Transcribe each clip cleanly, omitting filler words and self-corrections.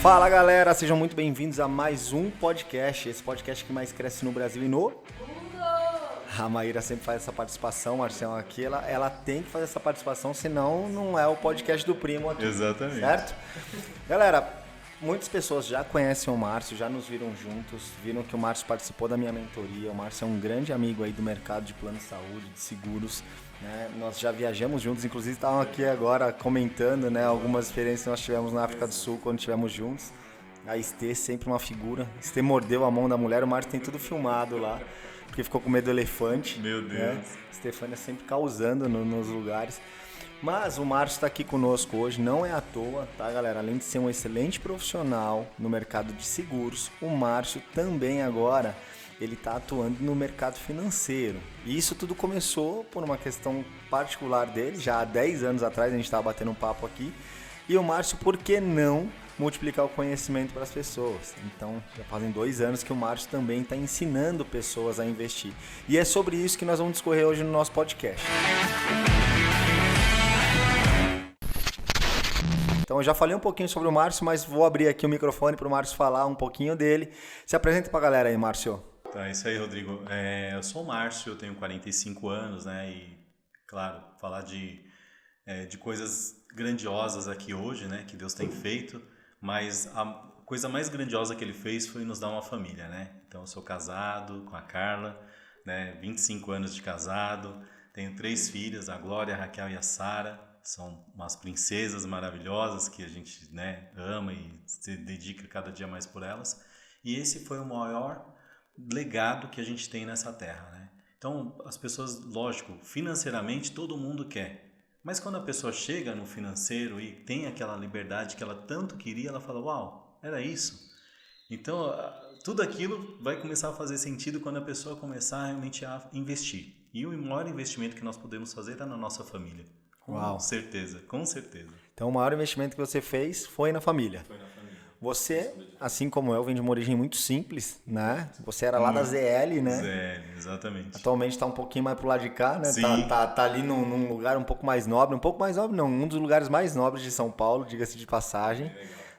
Fala galera, sejam muito bem-vindos a mais um podcast, esse podcast que mais cresce no Brasil e no mundo. A Maíra sempre faz essa participação, Marcelo aqui, ela tem que fazer essa participação, senão não é o podcast do primo aqui. Exatamente. Certo? Galera, muitas pessoas já conhecem o Márcio, já nos viram juntos, viram que o Márcio participou da minha mentoria. O Márcio é um grande amigo aí do mercado de plano de saúde, de seguros, né? Nós já viajamos juntos, inclusive estavam aqui agora comentando, né, algumas experiências que nós tivemos na África do Sul quando estivemos juntos. A Estê, sempre uma figura. Estê mordeu a mão da mulher, o Márcio tem tudo filmado lá, porque ficou com medo do elefante. Meu Deus. Né? Estefânia sempre causando nos lugares. Mas o Márcio está aqui conosco hoje, não é à toa, tá, galera? Além de ser um excelente profissional no mercado de seguros, o Márcio também agora, ele está atuando no mercado financeiro. E isso tudo começou por uma questão particular dele, já há 10 anos atrás a gente estava batendo um papo aqui. E o Márcio, por que não multiplicar o conhecimento para as pessoas? Então, já fazem 2 anos que o Márcio também está ensinando pessoas a investir. E é sobre isso que nós vamos discorrer hoje no nosso podcast. Então, eu já falei um pouquinho sobre o Márcio, mas vou abrir aqui o microfone para o Márcio falar um pouquinho dele. Se apresenta para a galera aí, Márcio. Tá, isso aí, Rodrigo. Eu sou o Márcio, eu tenho 45 anos, né? E, claro, falar de coisas grandiosas aqui hoje, né? Que Deus tem feito, mas a coisa mais grandiosa que Ele fez foi nos dar uma família, né? Então, eu sou casado com a Carla, né? 25 anos de casado, tenho 3 filhas, a Glória, a Raquel e a Sara. São umas princesas maravilhosas que a gente, né, ama e se dedica cada dia mais por elas. E esse foi o maior legado que a gente tem nessa terra, né? Então, as pessoas, lógico, financeiramente todo mundo quer. Mas quando a pessoa chega no financeiro e tem aquela liberdade que ela tanto queria, ela fala, uau, era isso? Então, tudo aquilo vai começar a fazer sentido quando a pessoa começar realmente a investir. E o maior investimento que nós podemos fazer é na nossa família. Com certeza, com certeza. Então, o maior investimento que você fez foi na família. Foi na família. Você, assim como eu, vem de uma origem muito simples, né? Você era lá da ZL, né? ZL, exatamente. Atualmente está um pouquinho mais pro lado de cá, né? Sim. Tá ali num lugar um pouco mais nobre. Um pouco mais nobre não, um dos lugares mais nobres de São Paulo, diga-se de passagem.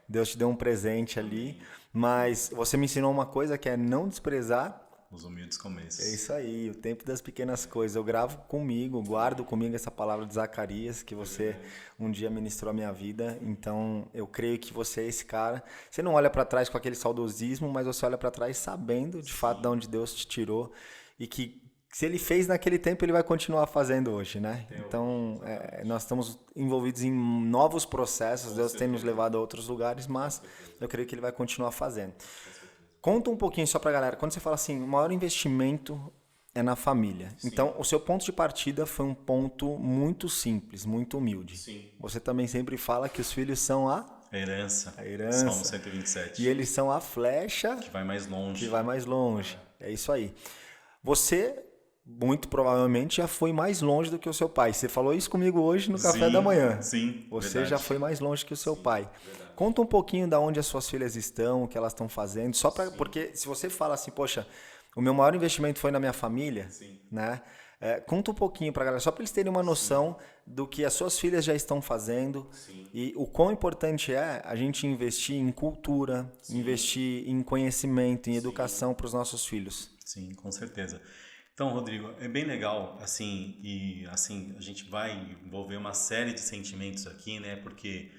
Deus te deu um presente ali. Mas você me ensinou uma coisa que é não desprezar os humildes começos. É isso aí, o tempo das pequenas coisas. Eu gravo comigo, guardo comigo essa palavra de Zacarias que você um dia ministrou a minha vida. Então, eu creio que você é esse cara. Você não olha para trás com aquele saudosismo, mas você olha para trás sabendo de fato de onde Deus te tirou e que se Ele fez naquele tempo, Ele vai continuar fazendo hoje, né? Então, nós estamos envolvidos em novos processos. Deus tem nos levado a outros lugares, mas eu creio que Ele vai continuar fazendo. Conta um pouquinho só pra galera, quando você fala assim, o maior investimento é na família. Sim. Então, o seu ponto de partida foi um ponto muito simples, muito humilde. Sim. Você também sempre fala que os filhos são a herança. Salmo 127. E eles são a flecha que vai mais longe. É isso aí. Você, muito provavelmente, já foi mais longe do que o seu pai. Você falou isso comigo hoje no café da manhã. Sim, Você verdade. já foi mais longe que o seu pai. Verdade. Conta um pouquinho de onde as suas filhas estão, o que elas estão fazendo, só para porque se você fala assim, poxa, o meu maior investimento foi na minha família, né? Conta um pouquinho para a galera, só para eles terem uma noção do que as suas filhas já estão fazendo e o quão importante é a gente investir em cultura, investir em conhecimento, em educação para os nossos filhos. Sim, com certeza. Então, Rodrigo, é bem legal, assim, e assim, a gente vai envolver uma série de sentimentos aqui, né? Porque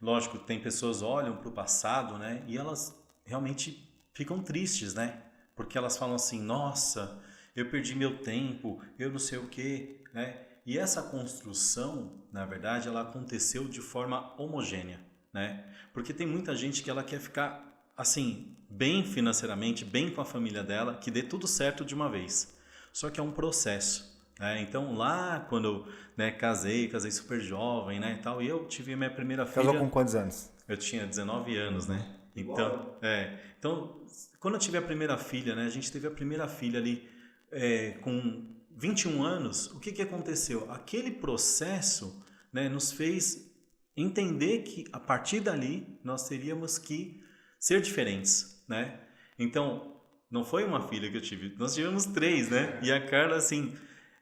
lógico, tem pessoas que olham para o passado, né? E elas realmente ficam tristes, né? Porque elas falam assim, nossa, eu perdi meu tempo, eu não sei o quê, né? E essa construção, na verdade, ela aconteceu de forma homogênea, né? Porque tem muita gente que ela quer ficar, assim, bem financeiramente, bem com a família dela, que dê tudo certo de uma vez. Só que é um processo. Então lá quando eu casei super jovem, né, e tal, e eu tive a minha primeira filha. Casou com quantos anos? Eu tinha 19 anos, né? Então, então quando eu tive a primeira filha, né, a gente teve a primeira filha ali com 21 anos, o que aconteceu? Aquele processo, né, nos fez entender que a partir dali nós teríamos que ser diferentes, né? Então, não foi uma filha que eu tive, nós tivemos 3, né? E a Carla, assim,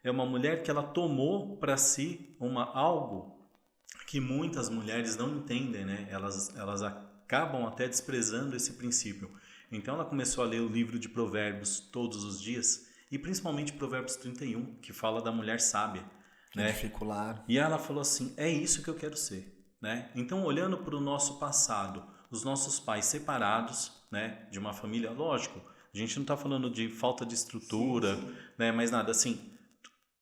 é uma mulher que ela tomou para si algo que muitas mulheres não entendem, né? Elas acabam até desprezando esse princípio. Então ela começou a ler o livro de Provérbios todos os dias, e principalmente Provérbios 31, que fala da mulher sábia, né? Dificular. E ela falou assim, é isso que eu quero ser, né? Então, olhando para o nosso passado, os nossos pais separados, né, de uma família, lógico, a gente não está falando de falta de estrutura, sim. Né, mas nada, assim,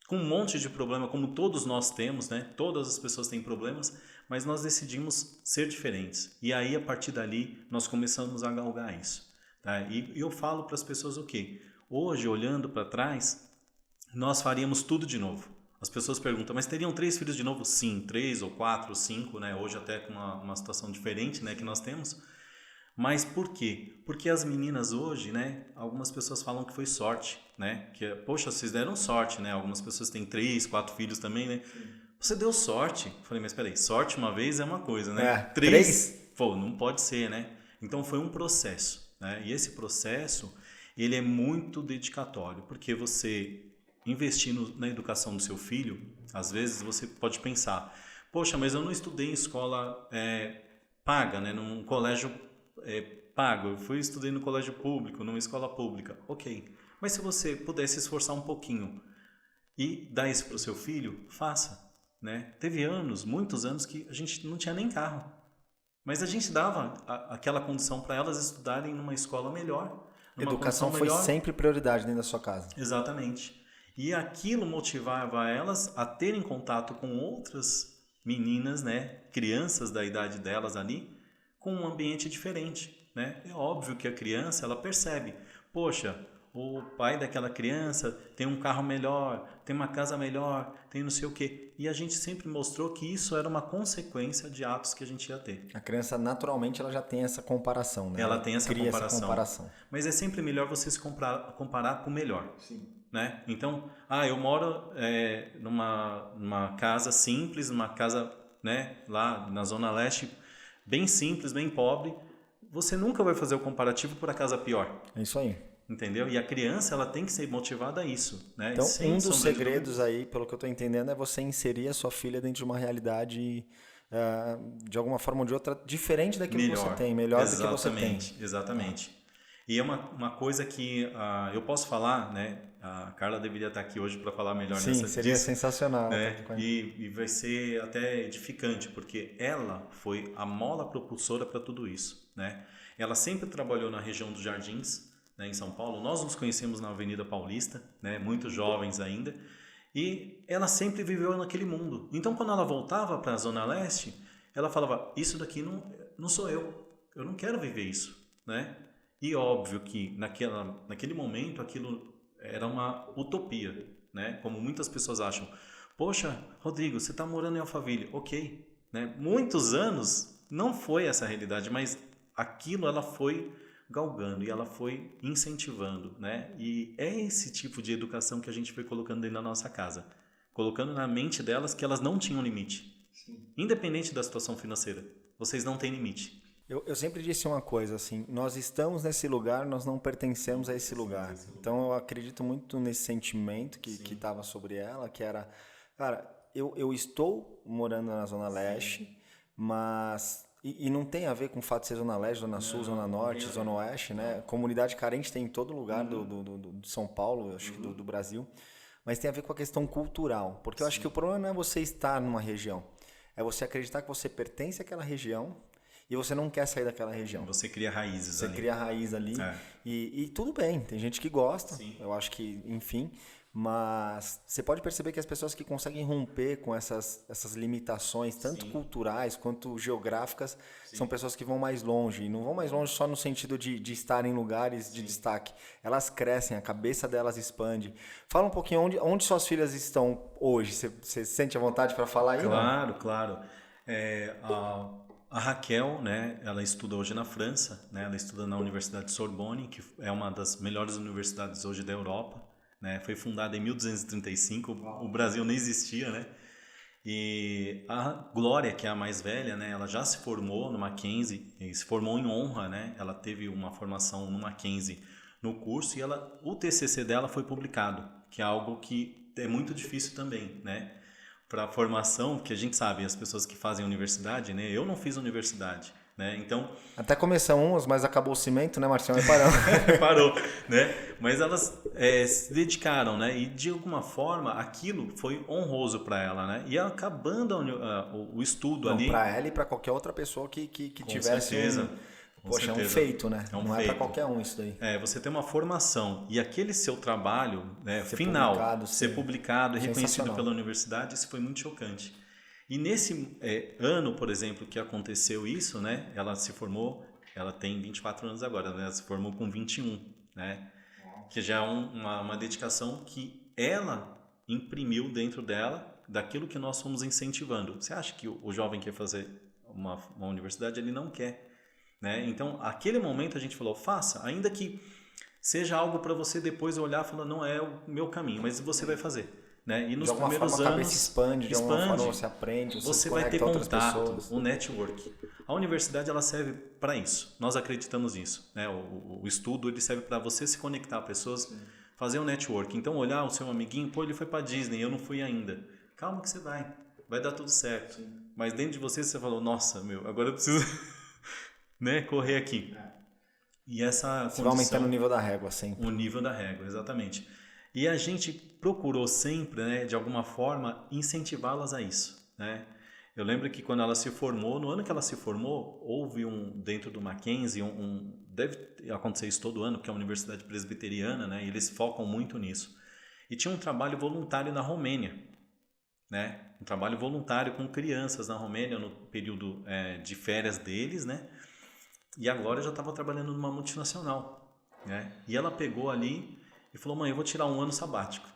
com um monte de problema, como todos nós temos, né? Todas as pessoas têm problemas, mas nós decidimos ser diferentes. E aí, a partir dali, nós começamos a galgar isso. Tá? E eu falo para as pessoas o quê? Hoje, olhando para trás, nós faríamos tudo de novo. As pessoas perguntam, mas teriam 3 filhos de novo? Sim, 3 ou 4 ou 5, né? Hoje até com uma situação diferente, né, que nós temos. Mas por quê? Porque as meninas hoje, né, algumas pessoas falam que foi sorte, né? Que, poxa, vocês deram sorte, né? Algumas pessoas têm 3, 4 filhos também, né? Sim. Você deu sorte. Eu falei, mas peraí, sorte uma vez é uma coisa, né? 3? Pô, não pode ser, né? Então foi um processo, né? E esse processo, ele é muito dedicatório, porque você investir na educação do seu filho, às vezes você pode pensar, poxa, mas eu não estudei em escola paga, né? Num colégio pago, eu estudei no colégio público, numa escola pública, ok. Mas se você puder se esforçar um pouquinho e dar isso para o seu filho, faça, né? Teve anos, muitos anos, que a gente não tinha nem carro, mas a gente dava aquela condição para elas estudarem numa escola melhor. Educação foi sempre prioridade dentro da sua casa. Exatamente. E aquilo motivava elas a terem contato com outras meninas, né, crianças da idade delas ali, com um ambiente diferente, né? É óbvio que a criança, ela percebe, poxa, o pai daquela criança tem um carro melhor, tem uma casa melhor, tem não sei o quê. E a gente sempre mostrou que isso era uma consequência de atos que a gente ia ter. A criança, naturalmente, ela já tem essa comparação, né? Ela tem essa comparação. Mas é sempre melhor você se comparar com o melhor. Sim. Né? Então, eu moro numa casa simples, numa casa, né, lá na Zona Leste, bem simples, bem pobre. Você nunca vai fazer o comparativo por a casa pior. É isso aí. Entendeu? E a criança, ela tem que ser motivada a isso, né? Então, um dos segredos aí, pelo que eu estou entendendo, é você inserir a sua filha dentro de uma realidade, de alguma forma ou de outra, diferente daquilo que você tem, melhor do que você tem. Exatamente. E é uma coisa que eu posso falar, né? A Carla deveria estar aqui hoje para falar melhor disso. Sim, seria sensacional. Né? E vai ser até edificante, porque ela foi a mola propulsora para tudo isso, né? Ela sempre trabalhou na região dos Jardins, né, em São Paulo. Nós nos conhecemos na Avenida Paulista, né, muito jovens ainda, e ela sempre viveu naquele mundo. Então, quando ela voltava para a Zona Leste, ela falava, isso daqui não sou eu não quero viver isso, né? E óbvio que naquele momento aquilo era uma utopia, né? Como muitas pessoas acham. Poxa, Rodrigo, você está morando em Alphaville, ok, né? Muitos anos não foi essa a realidade, mas aquilo ela foi galgando e ela foi incentivando, né? E é esse tipo de educação que a gente foi colocando dentro da nossa casa, colocando na mente delas que elas não tinham limite. Sim. Independente da situação financeira, vocês não têm limite. Eu sempre disse uma coisa assim, nós estamos nesse lugar, nós não pertencemos a esse lugar. Então eu acredito muito nesse sentimento que estava sobre ela, que era, cara, eu estou morando na Zona Leste, mas... E não tem a ver com o fato de ser Zona Leste, Zona Sul, Zona Norte, Zona Oeste, né? Comunidade carente tem em todo lugar do São Paulo, acho que do Brasil, mas tem a ver com a questão cultural, porque eu acho que o problema não é você estar numa região, é você acreditar que você pertence àquela região e você não quer sair daquela região. Você cria raízes ali. Você cria raiz ali e tudo bem, tem gente que gosta, eu acho que, enfim... Mas você pode perceber que as pessoas que conseguem romper com essas limitações, tanto culturais quanto geográficas, são pessoas que vão mais longe. E não vão mais longe só no sentido de estar em lugares de destaque. Elas crescem, a cabeça delas expande. Fala um pouquinho onde suas filhas estão hoje. Você sente a vontade para falar aí? Claro. A Raquel, né, ela estuda hoje na França, né, ela estuda na Universidade de Sorbonne, que é uma das melhores universidades hoje da Europa. Né? Foi fundada em 1235, o Brasil nem existia, né? E a Glória, que é a mais velha, né? Ela já se formou no Mackenzie, se formou em honra, né? Ela teve uma formação no Mackenzie no curso e o TCC dela foi publicado, que é algo que é muito difícil também, né? Para a formação, que a gente sabe, as pessoas que fazem universidade, né? Eu não fiz universidade, né? Então Até começamos, mas acabou o cimento, né, Marcião? Aí paramos. parou, né? Mas elas se dedicaram, né? E de alguma forma aquilo foi honroso para ela, né? E acabando o estudo ali. Para ela e para qualquer outra pessoa que Com tivesse certeza. Poxa, é um feito, né? É um Não feito. é para qualquer um isso daí. Você tem uma formação e aquele seu trabalho, né, Ser final publicado, ser sim. publicado e reconhecido Sensacional. pela universidade, isso foi muito chocante. E nesse ano, por exemplo, que aconteceu isso, né? Ela se formou, ela tem 24 anos agora, né? Ela se formou com 21, né? Que já é uma dedicação que ela imprimiu dentro dela, daquilo que nós fomos incentivando. Você acha que o jovem quer fazer uma universidade? Ele não quer, né? Então, aquele momento a gente falou, faça, ainda que seja algo para você depois olhar e falar, não é o meu caminho, mas você vai fazer. Né? E nos de alguma primeiros forma a anos cabeça expande, de alguma forma você aprende, você se vai ter conecta a outras contato, pessoas. o network. A universidade ela serve para isso. Nós acreditamos nisso, né? O estudo ele serve para você se conectar a pessoas, fazer um network. Então olhar o seu amiguinho, pô, ele foi para Disney, eu não fui ainda. Calma que você vai dar tudo certo. Sim. Mas dentro de você falou, nossa, meu, agora eu preciso né, correr aqui. E essa você vai aumentando o nível da régua sempre. O nível da régua, exatamente. E a gente procurou sempre, né, de alguma forma, incentivá-las a isso, né? Eu lembro que quando ela se formou, no ano que ela se formou, houve dentro do Mackenzie, deve acontecer isso todo ano, porque é uma universidade presbiteriana, né, e eles focam muito nisso. E tinha um trabalho voluntário na Romênia, né? Um trabalho voluntário com crianças na Romênia no período de férias deles, né? E agora eu já estava trabalhando numa multinacional, né? E ela pegou ali e falou, mãe, eu vou tirar um ano sabático.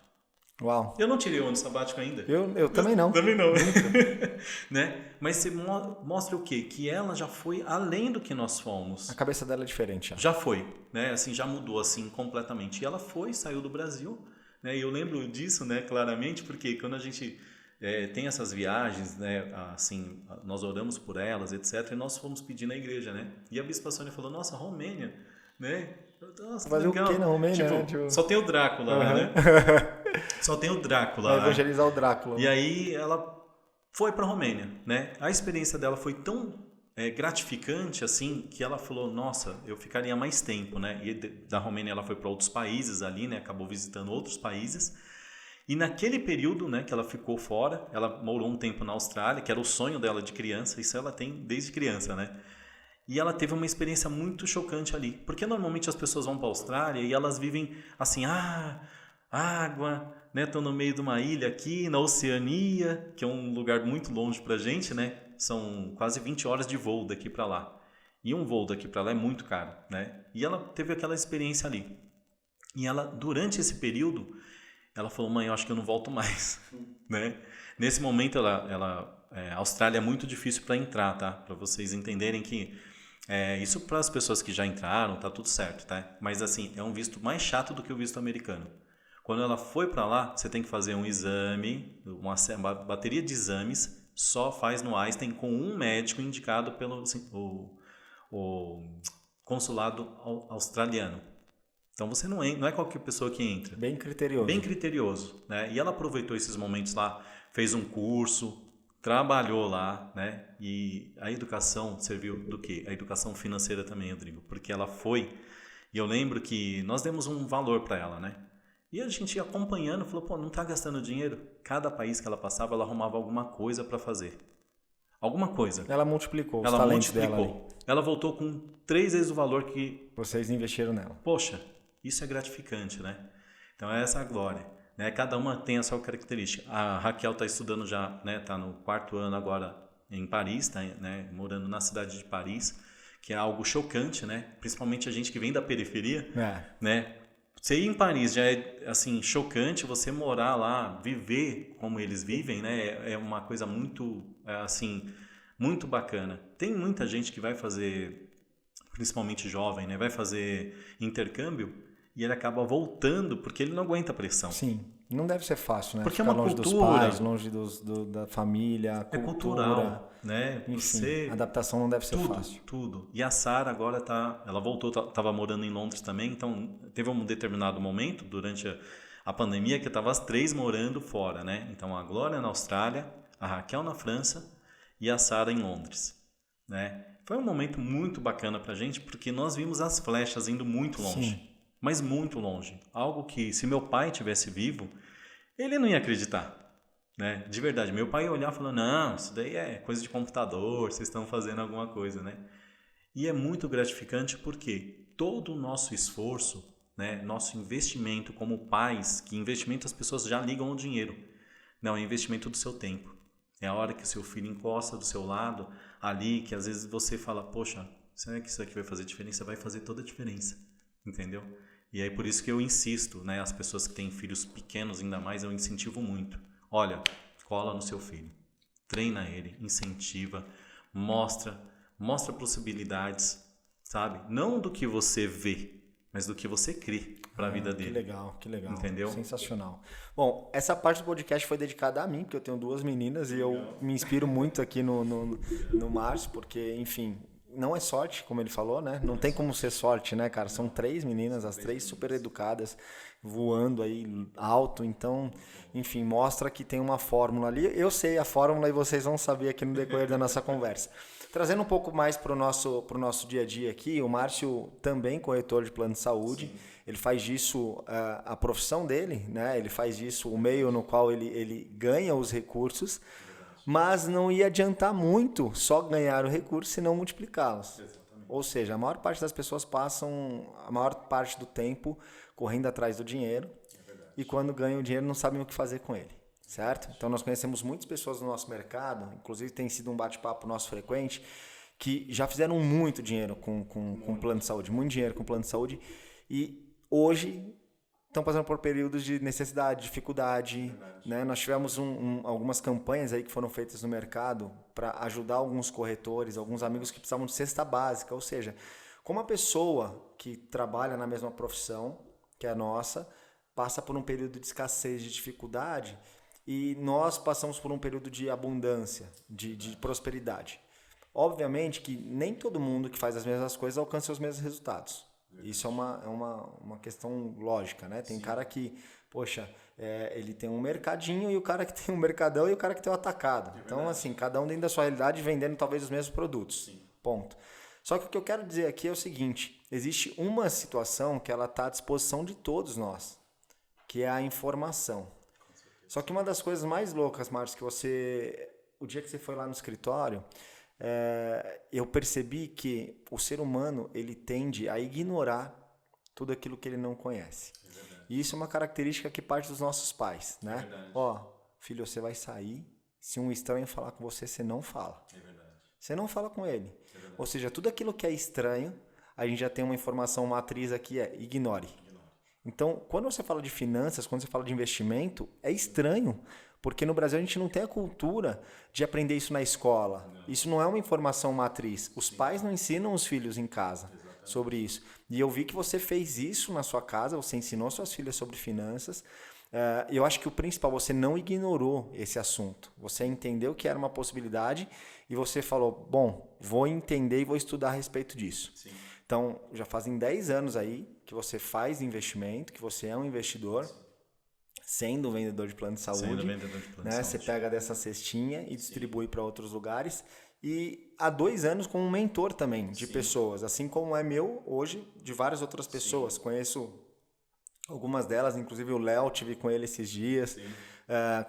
Uau. Eu não tirei o ano sabático ainda. Eu também não. Também não. Né? Mas você mostra o quê? Que ela já foi além do que nós fomos. A cabeça dela é diferente. Já foi, né? Assim, já mudou assim completamente. E ela saiu do Brasil, né? E eu lembro disso, né, claramente, porque quando a gente tem essas viagens, né, assim, nós oramos por elas, etc. E nós fomos pedir na igreja, né? E a Bispa Sônia falou, nossa, Romênia, né? Nossa, fazer o que na Romênia, né? Só tem o Drácula lá, né? Só tem o Drácula. Vai evangelizar o Drácula. E aí ela foi para a Romênia, né? A experiência dela foi tão gratificante assim que ela falou, nossa, eu ficaria mais tempo, né? E da Romênia ela foi para outros países ali, né? Acabou visitando outros países. E naquele período, né, que ela ficou fora, ela morou um tempo na Austrália, que era o sonho dela de criança, isso ela tem desde criança, né? E ela teve uma experiência muito chocante ali, porque normalmente as pessoas vão para a Austrália e elas vivem assim, água, né? Estão no meio de uma ilha aqui, na Oceania, que é um lugar muito longe pra gente, né? São quase 20 horas de voo daqui para lá. E um voo daqui para lá é muito caro, né? E ela teve aquela experiência ali. E ela, durante esse período, ela falou, mãe, eu acho que eu não volto mais, né? Nesse momento, a Austrália é muito difícil para entrar, tá? Para vocês entenderem que isso para as pessoas que já entraram, tá tudo certo, tá? Mas assim, é um visto mais chato do que o visto americano. Quando ela foi para lá, você tem que fazer um exame, uma bateria de exames, só faz no Einstein com um médico indicado pelo o consulado australiano. Então você não é qualquer pessoa que entra. Bem criterioso. Bem criterioso, né? E ela aproveitou esses momentos lá, fez um curso, trabalhou lá, né? E a educação serviu do quê? A educação financeira também, Rodrigo, porque ela foi, e eu lembro que nós demos um valor para ela, né? E a gente ia acompanhando, falou, pô, não tá gastando dinheiro? Cada país que ela passava, ela arrumava alguma coisa para fazer. Alguma coisa. Ela multiplicou os talentos dela ali. Ela voltou com 3 vezes o valor que... Vocês investiram nela. Poxa, isso é gratificante, né? Então é essa a glória. Né? Cada uma tem a sua característica. A Raquel está estudando já, né? Está no 4º ano agora em Paris, tá, né? Morando na cidade de Paris, que é algo chocante, né? Principalmente a gente que vem da periferia, né? Você ir em Paris já é assim chocante, você morar lá, viver como eles vivem, né? É uma coisa muito assim muito bacana. Tem muita gente que vai fazer, principalmente jovem, né? Vai fazer intercâmbio e ele acaba voltando porque ele não aguenta a pressão. Sim, não deve ser fácil, né? Porque ficar é uma longe cultura, dos pais, longe da família, é cultural, né? Enfim, a adaptação não deve ser fácil. Tudo. E a Sara agora ela voltou, estava morando em Londres também, então teve um determinado momento durante a pandemia que estava as 3 morando fora, né? Então a Glória na Austrália, a Raquel na França e a Sara em Londres, né? Foi um momento muito bacana pra gente, porque nós vimos as flechas indo muito longe. Sim. Mas muito longe. Algo que, se meu pai tivesse vivo, ele não ia acreditar. Né? De verdade, meu pai ia olhar e falar, não, isso daí é coisa de computador, vocês estão fazendo alguma coisa, né? E é muito gratificante porque todo o nosso esforço, né, nosso investimento como pais, que investimento as pessoas já ligam ao dinheiro, não, é investimento do seu tempo. É a hora que o seu filho encosta do seu lado, ali, que às vezes você fala, poxa, será que isso aqui vai fazer diferença? Vai fazer toda a diferença, entendeu? E aí por isso que eu insisto, né, as pessoas que têm filhos pequenos ainda mais, eu incentivo muito. Olha, cola no seu filho, treina ele, incentiva, mostra possibilidades, sabe? Não do que você vê, mas do que você crê para a vida dele. Que legal. Entendeu? Sensacional. Bom, essa parte do podcast foi dedicada a mim, porque eu tenho 2 meninas e eu me inspiro muito aqui no Márcio, porque, enfim, não é sorte, como ele falou, né? Não tem como ser sorte, né, cara? São 3 meninas, as 3 super educadas, voando aí alto, então, enfim, mostra que tem uma fórmula ali. Eu sei a fórmula e vocês vão saber aqui no decorrer da nossa conversa. Trazendo um pouco mais para o nosso dia a dia aqui, o Márcio também corretor de plano de saúde. Sim. Ele faz disso a profissão dele, né? Ele faz disso o meio no qual ele ganha os recursos, mas não ia adiantar muito só ganhar o recurso se não multiplicá-los. Exatamente. Ou seja, a maior parte das pessoas passam a maior parte do tempo correndo atrás do dinheiro e quando ganham o dinheiro não sabem o que fazer com ele. Certo? Então nós conhecemos muitas pessoas no nosso mercado, inclusive tem sido um bate-papo nosso frequente, que já fizeram muito dinheiro com plano de saúde, muito dinheiro com plano de saúde, e hoje estão passando por períodos de necessidade, dificuldade. Né? Nós tivemos algumas campanhas aí que foram feitas no mercado para ajudar alguns corretores, alguns amigos que precisavam de cesta básica, ou seja, como a pessoa que trabalha na mesma profissão que a nossa, passa por um período de escassez, de dificuldade, e nós passamos por um período de abundância, de prosperidade. Obviamente que nem todo mundo que faz as mesmas coisas alcança os mesmos resultados. Isso é uma questão lógica, né? Tem cara que, poxa, ele tem um mercadinho e o cara que tem um mercadão e o cara que tem o atacado. Então, assim, cada um dentro da sua realidade vendendo talvez os mesmos produtos. Sim. Ponto. Só que o que eu quero dizer aqui é o seguinte, existe uma situação que ela está à disposição de todos nós, que é a informação. Só que uma das coisas mais loucas, Márcio, que o dia que você foi lá no escritório, eu percebi que o ser humano, ele tende a ignorar tudo aquilo que ele não conhece. E isso é uma característica que parte dos nossos pais, né? Filho, você vai sair, se um estranho falar com você, você não fala. Você não fala com ele. Ou seja, tudo aquilo que é estranho, a gente já tem uma informação matriz aqui, ignore. Então, quando você fala de finanças, quando você fala de investimento, é estranho, porque no Brasil a gente não tem a cultura de aprender isso na escola. Isso não é uma informação matriz. Os pais não ensinam os filhos em casa sobre isso. E eu vi que você fez isso na sua casa, você ensinou suas filhas sobre finanças. Eu acho que o principal, você não ignorou esse assunto. Você entendeu que era uma possibilidade e você falou, bom, vou entender e vou estudar a respeito disso. Sim. Então, já fazem 10 anos aí que você faz investimento, que você é um investidor, sendo um vendedor de plano de saúde. Né? Você pega dessa cestinha e distribui para outros lugares. E há 2 anos como um mentor também de pessoas, assim como é meu hoje, de várias outras pessoas. Conheço algumas delas, inclusive o Léo, tive com ele esses dias.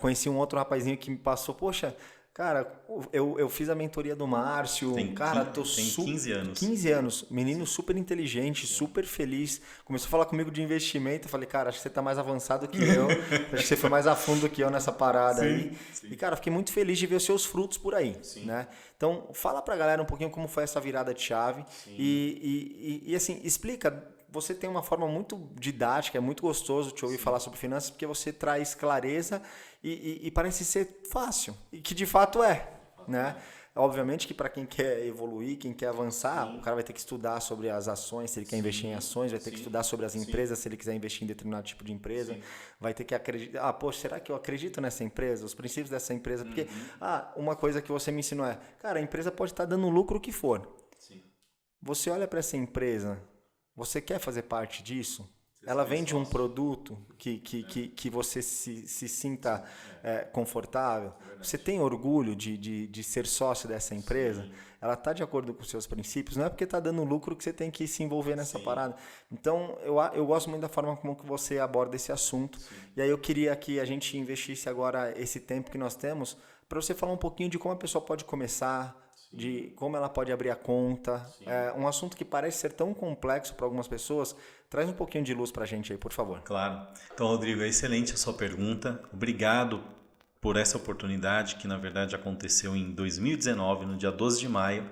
Conheci um outro rapazinho que me passou, poxa... Cara, eu fiz a mentoria do Márcio, tem 15 anos. 15 anos, menino super inteligente, super feliz, começou a falar comigo de investimento, eu falei, cara, acho que você tá mais avançado que eu, acho que você foi mais a fundo que eu nessa parada aí, e cara, fiquei muito feliz de ver os seus frutos por aí, né? Então, fala pra galera um pouquinho como foi essa virada de chave e assim, explica. Você tem uma forma muito didática, é muito gostoso te ouvir falar sobre finanças, porque você traz clareza e parece ser fácil, e que de fato é, né? Obviamente que para quem quer evoluir, quem quer avançar, o cara vai ter que estudar sobre as ações, se ele quer investir em ações, vai ter que estudar sobre as empresas, se ele quiser investir em determinado tipo de empresa, vai ter que acreditar, poxa, será que eu acredito nessa empresa? Os princípios dessa empresa, porque, uma coisa que você me ensinou cara, a empresa pode estar dando lucro o que for. Você olha para essa empresa... Você quer fazer parte disso? ela vende um produto que você se sinta confortável, você tem orgulho de ser sócio dessa empresa, ela está de acordo com os seus princípios, não é porque está dando lucro que você tem que se envolver nessa parada. Então, eu gosto muito da forma como que você aborda esse assunto. E aí eu queria que a gente investisse agora esse tempo que nós temos para você falar um pouquinho de como a pessoa pode começar, de como ela pode abrir a conta. É um assunto que parece ser tão complexo para algumas pessoas. Traz um pouquinho de luz para a gente aí, por favor. Claro. Então, Rodrigo, é excelente a sua pergunta. Obrigado por essa oportunidade que, na verdade, aconteceu em 2019, no dia 12 de maio.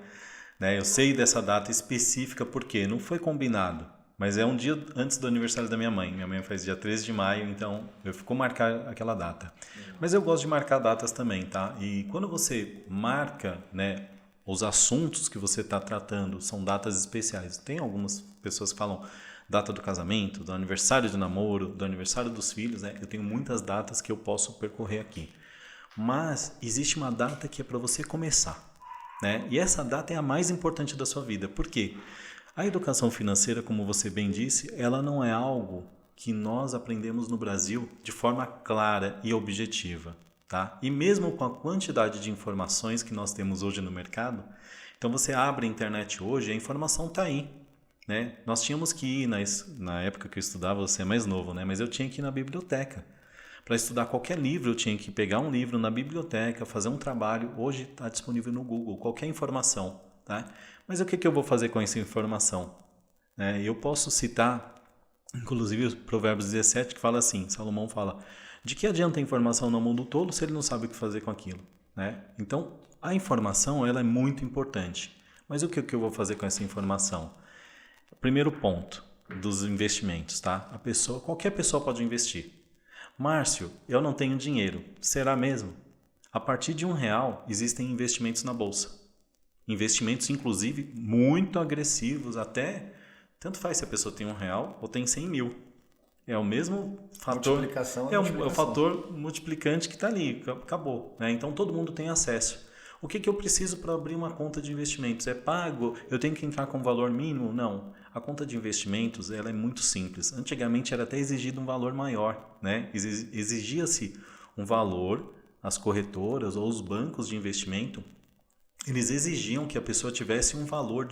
Né? Eu sei dessa data específica porque não foi combinado, mas é um dia antes do aniversário da minha mãe. Minha mãe faz dia 13 de maio, então eu ficou marcar aquela data. Mas eu gosto de marcar datas também, tá? E quando você marca, né, os assuntos que você está tratando são datas especiais. Tem algumas pessoas que falam data do casamento, do aniversário de namoro, do aniversário dos filhos, né? Eu tenho muitas datas que eu posso percorrer aqui. Mas existe uma data que é para você começar, né? E essa data é a mais importante da sua vida. Por quê? A educação financeira, como você bem disse, ela não é algo que nós aprendemos no Brasil de forma clara e objetiva. Tá? E mesmo com a quantidade de informações que nós temos hoje no mercado, então você abre a internet hoje, a informação está aí. Né? Nós tínhamos que ir, na época que eu estudava, você é mais novo, né? Mas eu tinha que ir na biblioteca. Para estudar qualquer livro, eu tinha que pegar um livro na biblioteca, fazer um trabalho. Hoje está disponível no Google, qualquer informação. Tá? Mas o que eu vou fazer com essa informação? Eu posso citar, inclusive, o Provérbios 17, que fala assim, Salomão fala: de que adianta a informação no mundo todo se ele não sabe o que fazer com aquilo? Né? Então, a informação ela é muito importante. Mas o que eu vou fazer com essa informação? Primeiro ponto dos investimentos. Tá? Qualquer pessoa pode investir. Márcio, eu não tenho dinheiro. Será mesmo? A partir de R$1 existem investimentos na bolsa. Investimentos, inclusive, muito agressivos. Até, tanto faz se a pessoa tem R$1 ou tem 100 mil. É o mesmo fator. Multiplicação. É o fator multiplicante que está ali, acabou. Né? Então todo mundo tem acesso. O que eu preciso para abrir uma conta de investimentos? É pago? Eu tenho que entrar com valor mínimo? Não. A conta de investimentos ela é muito simples. Antigamente era até exigido um valor maior. Né? Exigia-se um valor, as corretoras ou os bancos de investimento, eles exigiam que a pessoa tivesse um valor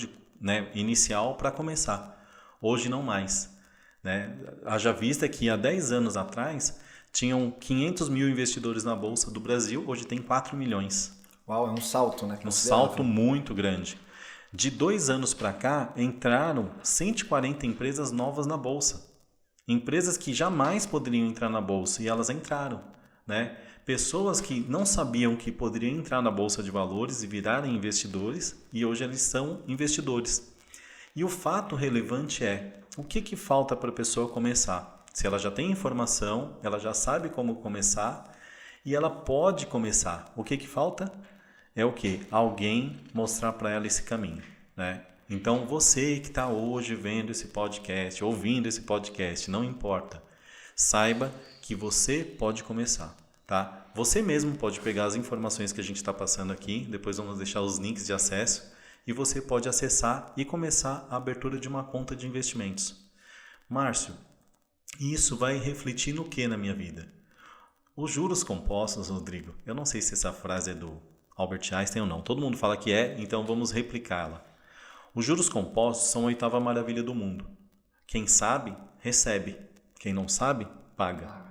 inicial para começar. Hoje não mais. Né? Haja vista que há 10 anos atrás tinham 500 mil investidores na Bolsa do Brasil, hoje tem 4 milhões. Uau, é um salto, né? Um salto muito grande. De 2 anos para cá, entraram 140 empresas novas na Bolsa. Empresas que jamais poderiam entrar na Bolsa e elas entraram. Né? Pessoas que não sabiam que poderiam entrar na Bolsa de Valores e virarem investidores e hoje eles são investidores. E o fato relevante é, o que falta para a pessoa começar? Se ela já tem informação, ela já sabe como começar e ela pode começar. O que falta? É o quê? Alguém mostrar para ela esse caminho. Né? Então, você que está hoje vendo esse podcast, ouvindo esse podcast, não importa. Saiba que você pode começar. Tá? Você mesmo pode pegar as informações que a gente está passando aqui, depois vamos deixar os links de acesso, e você pode acessar e começar a abertura de uma conta de investimentos. Márcio, isso vai refletir no que na minha vida? Os juros compostos, Rodrigo, eu não sei se essa frase é do Albert Einstein ou não, todo mundo fala que é, então vamos replicá-la. Os juros compostos são a 8ª maravilha do mundo. Quem sabe, recebe. Quem não sabe, paga.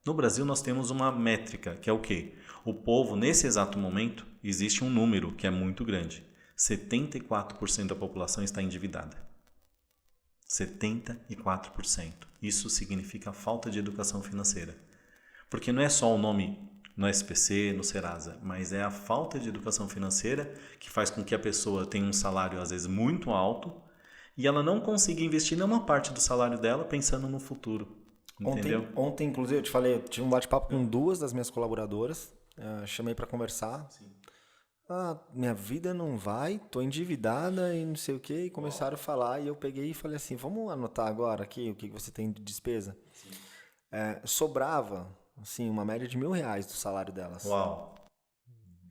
No Brasil nós temos uma métrica, que é o quê? O povo, nesse exato momento, existe um número que é muito grande. 74% da população está endividada. 74%. Isso significa falta de educação financeira. Porque não é só o nome no SPC, no Serasa, mas é a falta de educação financeira que faz com que a pessoa tenha um salário às vezes muito alto e ela não consiga investir nenhuma parte do salário dela pensando no futuro. Entendeu? Ontem, inclusive, eu te falei, eu tive um bate-papo com 2 das minhas colaboradoras, chamei para conversar. Sim. Minha vida não vai, tô endividada e não sei o que, e começaram a falar, e eu peguei e falei assim, vamos anotar agora aqui o que você tem de despesa? Sobrava, assim, uma média de R$1.000 do salário delas. Uau!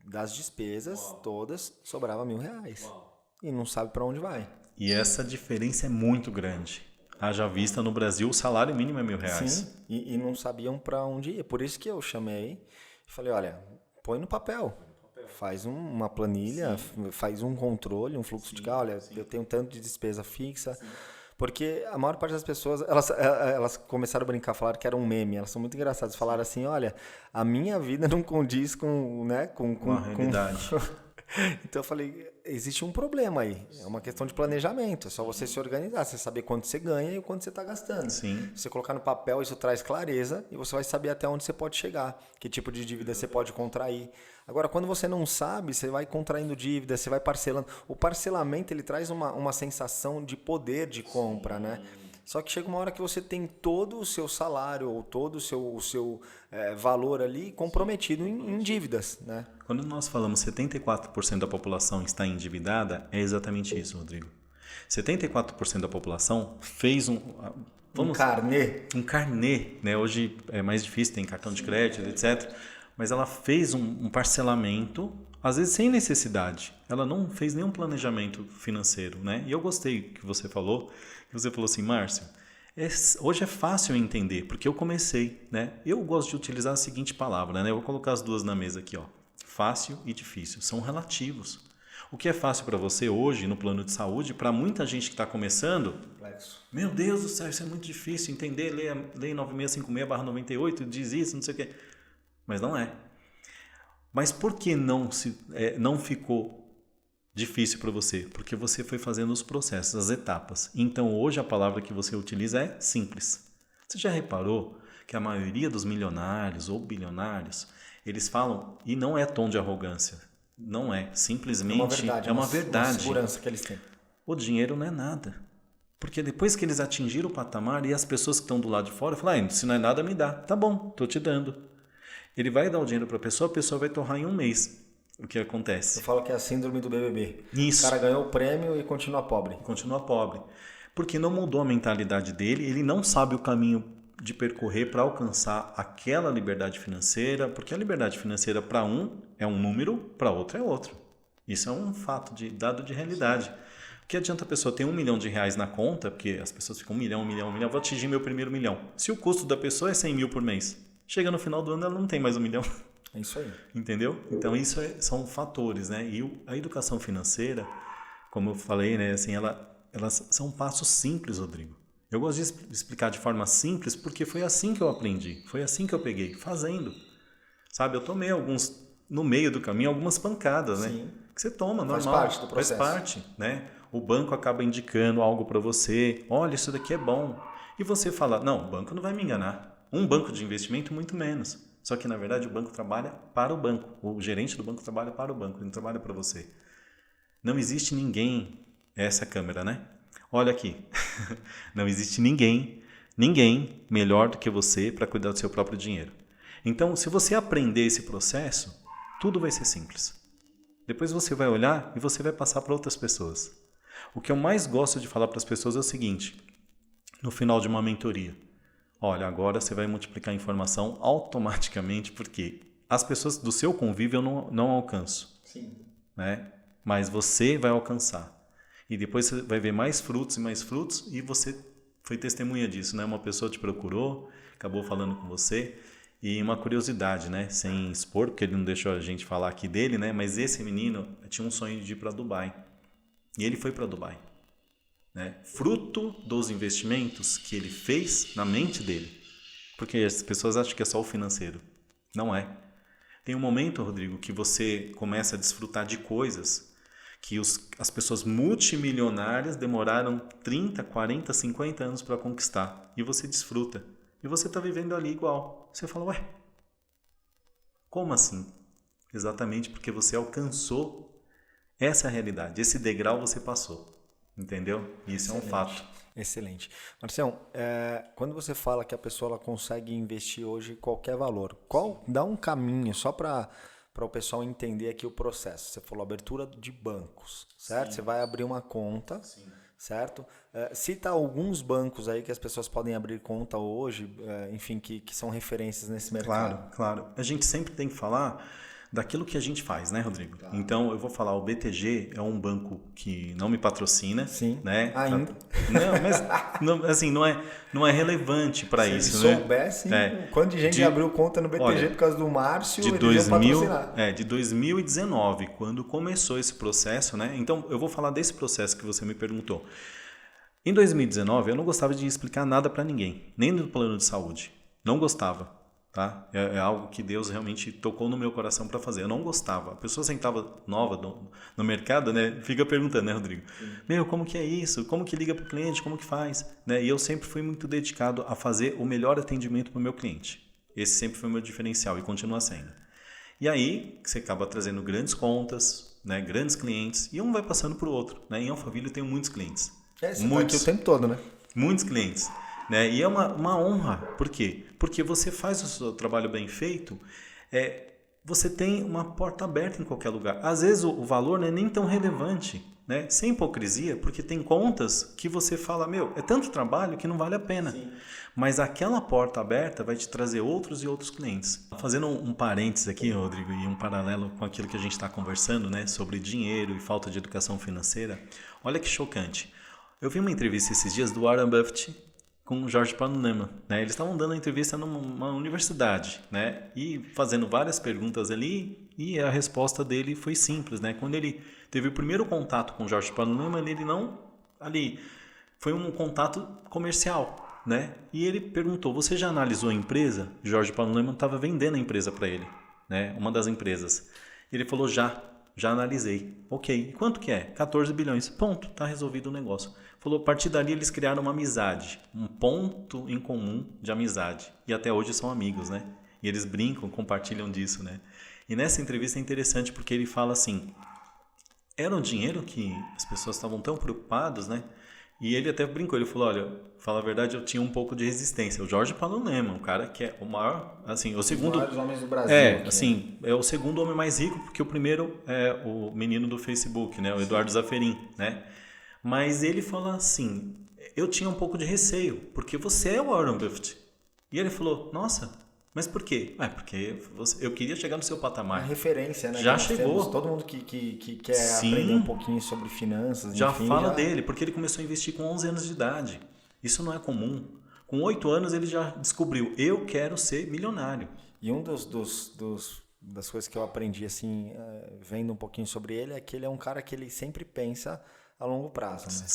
Das despesas todas, sobrava R$1.000. Uau. E não sabe para onde vai. E essa diferença é muito grande. Haja vista no Brasil, o salário mínimo é R$1.000. Sim, e não sabiam para onde ir. Por isso que eu chamei e falei, olha, põe no papel. Faz uma planilha, faz um controle, um fluxo de caixa. Olha, eu tenho tanto de despesa fixa. Porque a maior parte das pessoas, elas começaram a brincar, falaram que era um meme. Elas são muito engraçadas. Falaram assim, olha, a minha vida não condiz com, né, com a realidade. Então eu falei, existe um problema aí. É uma questão de planejamento. É só você se organizar, você saber quanto você ganha e quanto você está gastando. Sim. Se você colocar no papel, isso traz clareza e você vai saber até onde você pode chegar, que tipo de dívida você pode contrair. Agora, quando você não sabe, você vai contraindo dívida, você vai parcelando. O parcelamento, ele traz uma sensação de poder de compra, né? Só que chega uma hora que você tem todo o seu salário ou todo o seu valor ali comprometido em dívidas, né? Quando nós falamos 74% da população está endividada, é exatamente isso, Rodrigo. 74% da população fez um carnê, né? Hoje é mais difícil, tem cartão de crédito, etc. Mas ela fez um parcelamento, às vezes sem necessidade. Ela não fez nenhum planejamento financeiro, né? E eu gostei que você falou assim, Márcio, hoje é fácil entender, porque eu comecei, né? Eu gosto de utilizar a seguinte palavra, né? Eu vou colocar as duas na mesa aqui, ó. Fácil e difícil, são relativos. O que é fácil para você hoje no plano de saúde, para muita gente que está começando, meu Deus do céu, isso é muito difícil entender, lei 9656/98 diz isso, não sei o quê. Mas não é. Mas por que não ficou difícil para você? Porque você foi fazendo os processos, as etapas. Então hoje a palavra que você utiliza é simples. Você já reparou que a maioria dos milionários ou bilionários, eles falam, e não é tom de arrogância, não é, simplesmente é uma verdade. Uma segurança que eles têm. O dinheiro não é nada. Porque depois que eles atingiram o patamar e as pessoas que estão do lado de fora falam, se não é nada, me dá. Tá bom, estou te dando. Ele vai dar o dinheiro para a pessoa vai torrar em um mês. O que acontece? Eu falo que é a síndrome do BBB. Isso. O cara ganhou o prêmio e continua pobre. Continua pobre. Porque não mudou a mentalidade dele, ele não sabe o caminho de percorrer para alcançar aquela liberdade financeira, porque a liberdade financeira para um é um número, para outro é outro. Isso é um fato, dado de realidade. O que adianta a pessoa ter R$1 milhão na conta, porque as pessoas ficam 1 milhão, vou atingir meu primeiro milhão. Se o custo da pessoa é 100 mil por mês, chega no final do ano ela não tem mais 1 milhão. É isso aí. Entendeu? Então isso são fatores, né? E a educação financeira, como eu falei, né? Assim, elas são passos simples, Rodrigo. Eu gosto de explicar de forma simples porque foi assim que eu aprendi, foi assim que eu peguei, fazendo. Sabe, eu tomei no meio do caminho, algumas pancadas, né? Sim. Que você toma, normal. Faz parte do processo. Faz parte, né? O banco acaba indicando algo para você, olha, isso daqui é bom. E você fala, não, o banco não vai me enganar. Um banco de investimento, muito menos. Só que, na verdade, o banco trabalha para o banco. O gerente do banco trabalha para o banco, ele não trabalha para você. Não existe ninguém... Essa é a câmera, né? Olha aqui. Não existe ninguém melhor do que você para cuidar do seu próprio dinheiro. Então, se você aprender esse processo, tudo vai ser simples. Depois você vai olhar e você vai passar para outras pessoas. O que eu mais gosto de falar para as pessoas é o seguinte, no final de uma mentoria. Olha, agora você vai multiplicar a informação automaticamente, porque as pessoas do seu convívio eu não alcanço. Sim. Né? Mas você vai alcançar. E depois você vai ver mais frutos e você foi testemunha disso, né? Uma pessoa te procurou, acabou falando com você. E uma curiosidade, né? Sem expor, porque ele não deixou a gente falar aqui dele, né? Mas esse menino tinha um sonho de ir para Dubai. E ele foi para Dubai. Né? Fruto dos investimentos que ele fez na mente dele. Porque as pessoas acham que é só o financeiro. Não é. Tem um momento, Rodrigo, que você começa a desfrutar de coisas que as pessoas multimilionárias demoraram 30, 40, 50 anos para conquistar. E você desfruta. E você está vivendo ali igual. Você fala, ué, como assim? Exatamente porque você alcançou essa realidade. Esse degrau você passou. Entendeu? Isso é um fato. Excelente. Marcião, quando você fala que a pessoa ela consegue investir hoje qualquer valor, dá um caminho só para o pessoal entender aqui o processo. Você falou abertura de bancos, certo? Sim. Você vai abrir uma conta, sim, certo? Cita alguns bancos aí que as pessoas podem abrir conta hoje, enfim, que são referências nesse mercado. Claro. A gente sempre tem que falar daquilo que a gente faz, né, Rodrigo? Tá. Então, eu vou falar, o BTG é um banco que não me patrocina. Sim, né? ainda. Não, mas assim, não é relevante para isso, né? Se soubesse, quanto de gente abriu conta no BTG por causa do Márcio, eles iam patrocinar. De 2019, quando começou esse processo, né? Então, eu vou falar desse processo que você me perguntou. Em 2019, eu não gostava de explicar nada para ninguém, nem do plano de saúde. Não gostava. Tá? É algo que Deus realmente tocou no meu coração para fazer. Eu não gostava. A pessoa sentava nova no mercado, né? Fica perguntando, né, Rodrigo? Sim. Como que é isso? Como que liga para o cliente? Como que faz? Né? E eu sempre fui muito dedicado a fazer o melhor atendimento para o meu cliente. Esse sempre foi o meu diferencial e continua sendo. E aí, você acaba trazendo grandes contas, né? Grandes clientes, e um vai passando para o outro. Né? Em Alphaville eu tenho muitos clientes. Você muitos, tá aqui o tempo todo, né? Muitos clientes. Né? E é uma honra. Por quê? Porque você faz o seu trabalho bem feito, você tem uma porta aberta em qualquer lugar. Às vezes o valor não é nem tão relevante, né? Sem hipocrisia, porque tem contas que você fala, é tanto trabalho que não vale a pena. Sim. Mas aquela porta aberta vai te trazer outros e outros clientes. Fazendo um parênteses aqui, Rodrigo, e um paralelo com aquilo que a gente está conversando, né? Sobre dinheiro e falta de educação financeira. Olha que chocante. Eu vi uma entrevista esses dias do Warren Buffett com o Jorge Paulo Lemann, né? Eles estavam dando uma entrevista numa universidade, né? E fazendo várias perguntas ali, e a resposta dele foi simples, né? Quando ele teve o primeiro contato com o Jorge Paulo Lemann, ele não... Ali, foi um contato comercial, né? E ele perguntou, você já analisou a empresa? Jorge Paulo Lemann estava vendendo a empresa para ele, né? Uma das empresas. Ele falou, já analisei. Ok, e quanto que é? 14 bilhões. Ponto, tá resolvido o negócio. Falou, a partir dali eles criaram uma amizade, um ponto em comum de amizade. E até hoje são amigos, né? E eles brincam, compartilham disso, né? E nessa entrevista é interessante porque ele fala assim, era um dinheiro que as pessoas estavam tão preocupadas, né? E ele até brincou, ele falou, olha, fala a verdade, eu tinha um pouco de resistência. O Jorge Paulo Lemann, um cara que é o maior, assim, o segundo... Os maiores homens do Brasil. Assim, é o segundo homem mais rico, porque o primeiro é o menino do Facebook, né? O Eduardo Zafferin, né? Mas ele fala assim, eu tinha um pouco de receio, porque você é o Warren Buffett. E ele falou, nossa, mas por quê? Porque eu queria chegar no seu patamar. A referência, né? Já chegou. Todo mundo que quer aprender um pouquinho sobre finanças. Já fala dele, porque ele começou a investir com 11 anos de idade. Isso não é comum. Com 8 anos ele já descobriu, eu quero ser milionário. E um das coisas que eu aprendi, assim, vendo um pouquinho sobre ele, é que ele é um cara que ele sempre pensa a longo prazo, né?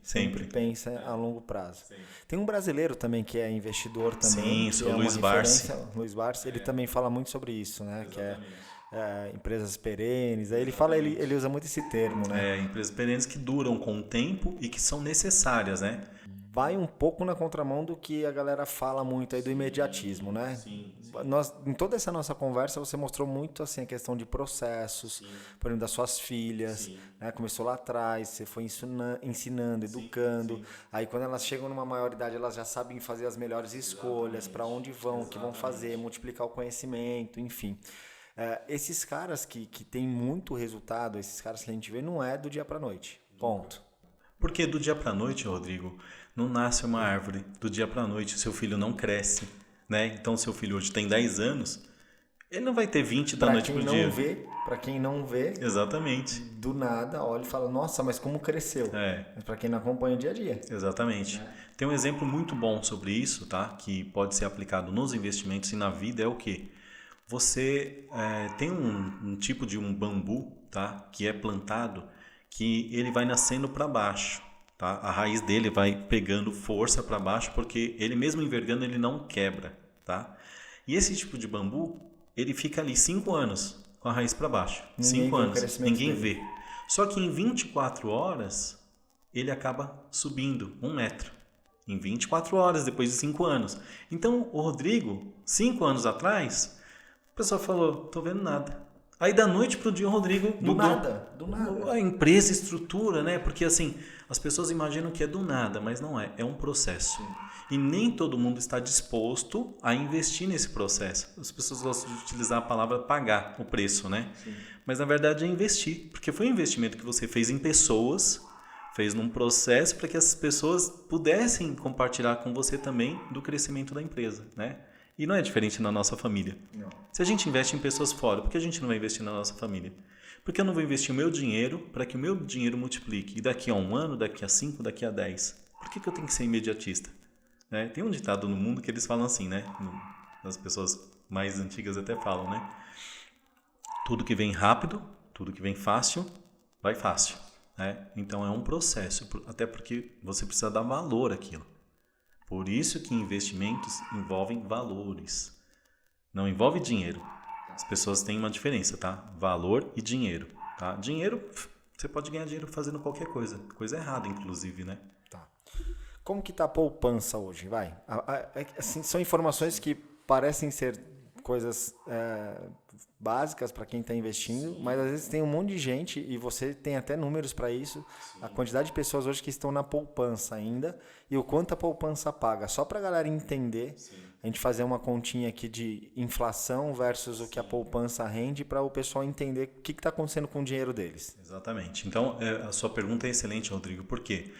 Sempre pensa a longo prazo. Sim. Tem um brasileiro também que é investidor também. Sim, o Luiz Barsi. Luiz Barsi, ele também fala muito sobre isso, né? Exatamente. Que é empresas perenes. Aí ele usa muito esse termo, né? Empresas perenes que duram com o tempo e que são necessárias, né? Vai um pouco na contramão do que a galera fala muito aí do imediatismo, né? Sim. Em toda essa nossa conversa, você mostrou muito assim, a questão de processos, por exemplo, das suas filhas, né? Começou lá atrás, você foi ensinando, educando. Aí quando elas chegam numa maioridade, elas já sabem fazer as melhores escolhas, para onde vão, o que vão fazer, multiplicar o conhecimento, enfim. Esses caras que têm muito resultado, esses caras que a gente vê, não é do dia para noite, ponto. Porque do dia para noite, Rodrigo, não nasce uma árvore. Do dia para noite, seu filho não cresce, né? Então, seu filho hoje tem 10 anos, ele não vai ter 20 da noite pro dia. Para quem não vê, exatamente. Do nada, olha e fala, nossa, mas como cresceu? Mas para quem não acompanha o dia a dia. Exatamente. Tem um exemplo muito bom sobre isso, tá? Que pode ser aplicado nos investimentos e na vida, é o quê? Você tem um tipo de um bambu, tá? Que é plantado, que ele vai nascendo para baixo, tá? A raiz dele vai pegando força para baixo, porque ele mesmo envergando, ele não quebra, tá? E esse tipo de bambu, ele fica ali 5 anos com a raiz para baixo. 5 anos, ninguém vê. Só que em 24 horas, ele acaba subindo 1 metro. Em 24 horas, depois de 5 anos. Então, o Rodrigo, 5 anos atrás, a pessoa falou, tô vendo nada. Aí da noite pro dia o Rodrigo mudou. Do nada. A empresa, estrutura, né? Porque assim, as pessoas imaginam que é do nada, mas não é. É um processo. E nem todo mundo está disposto a investir nesse processo. As pessoas gostam de utilizar a palavra pagar o preço, né? Sim. Mas na verdade é investir. Porque foi um investimento que você fez em pessoas, fez num processo para que essas pessoas pudessem compartilhar com você também do crescimento da empresa, né? E não é diferente na nossa família. Não. Se a gente investe em pessoas fora, por que a gente não vai investir na nossa família? Porque eu não vou investir o meu dinheiro para que o meu dinheiro multiplique. E daqui a 1 ano, daqui a 5, daqui a 10. Por que eu tenho que ser imediatista? Né? Tem um ditado no mundo que eles falam assim, né? As pessoas mais antigas até falam, né? Tudo que vem rápido, tudo que vem fácil, vai fácil. Né? Então é um processo, até porque você precisa dar valor àquilo. Por isso que investimentos envolvem valores. Não envolve dinheiro. As pessoas têm uma diferença, tá? Valor e dinheiro. Tá? Dinheiro, você pode ganhar dinheiro fazendo qualquer coisa. Coisa errada, inclusive, né? Tá. Como que tá a poupança hoje? Vai. Assim, são informações que parecem ser coisas básicas para quem está investindo, mas às vezes tem um monte de gente, e você tem até números para isso, a quantidade de pessoas hoje que estão na poupança ainda e o quanto a poupança paga. Só para a galera entender, a gente fazer uma continha aqui de inflação versus o que a poupança rende, para o pessoal entender o que está acontecendo com o dinheiro deles. Exatamente. Então, a sua pergunta é excelente, Rodrigo. Por quê?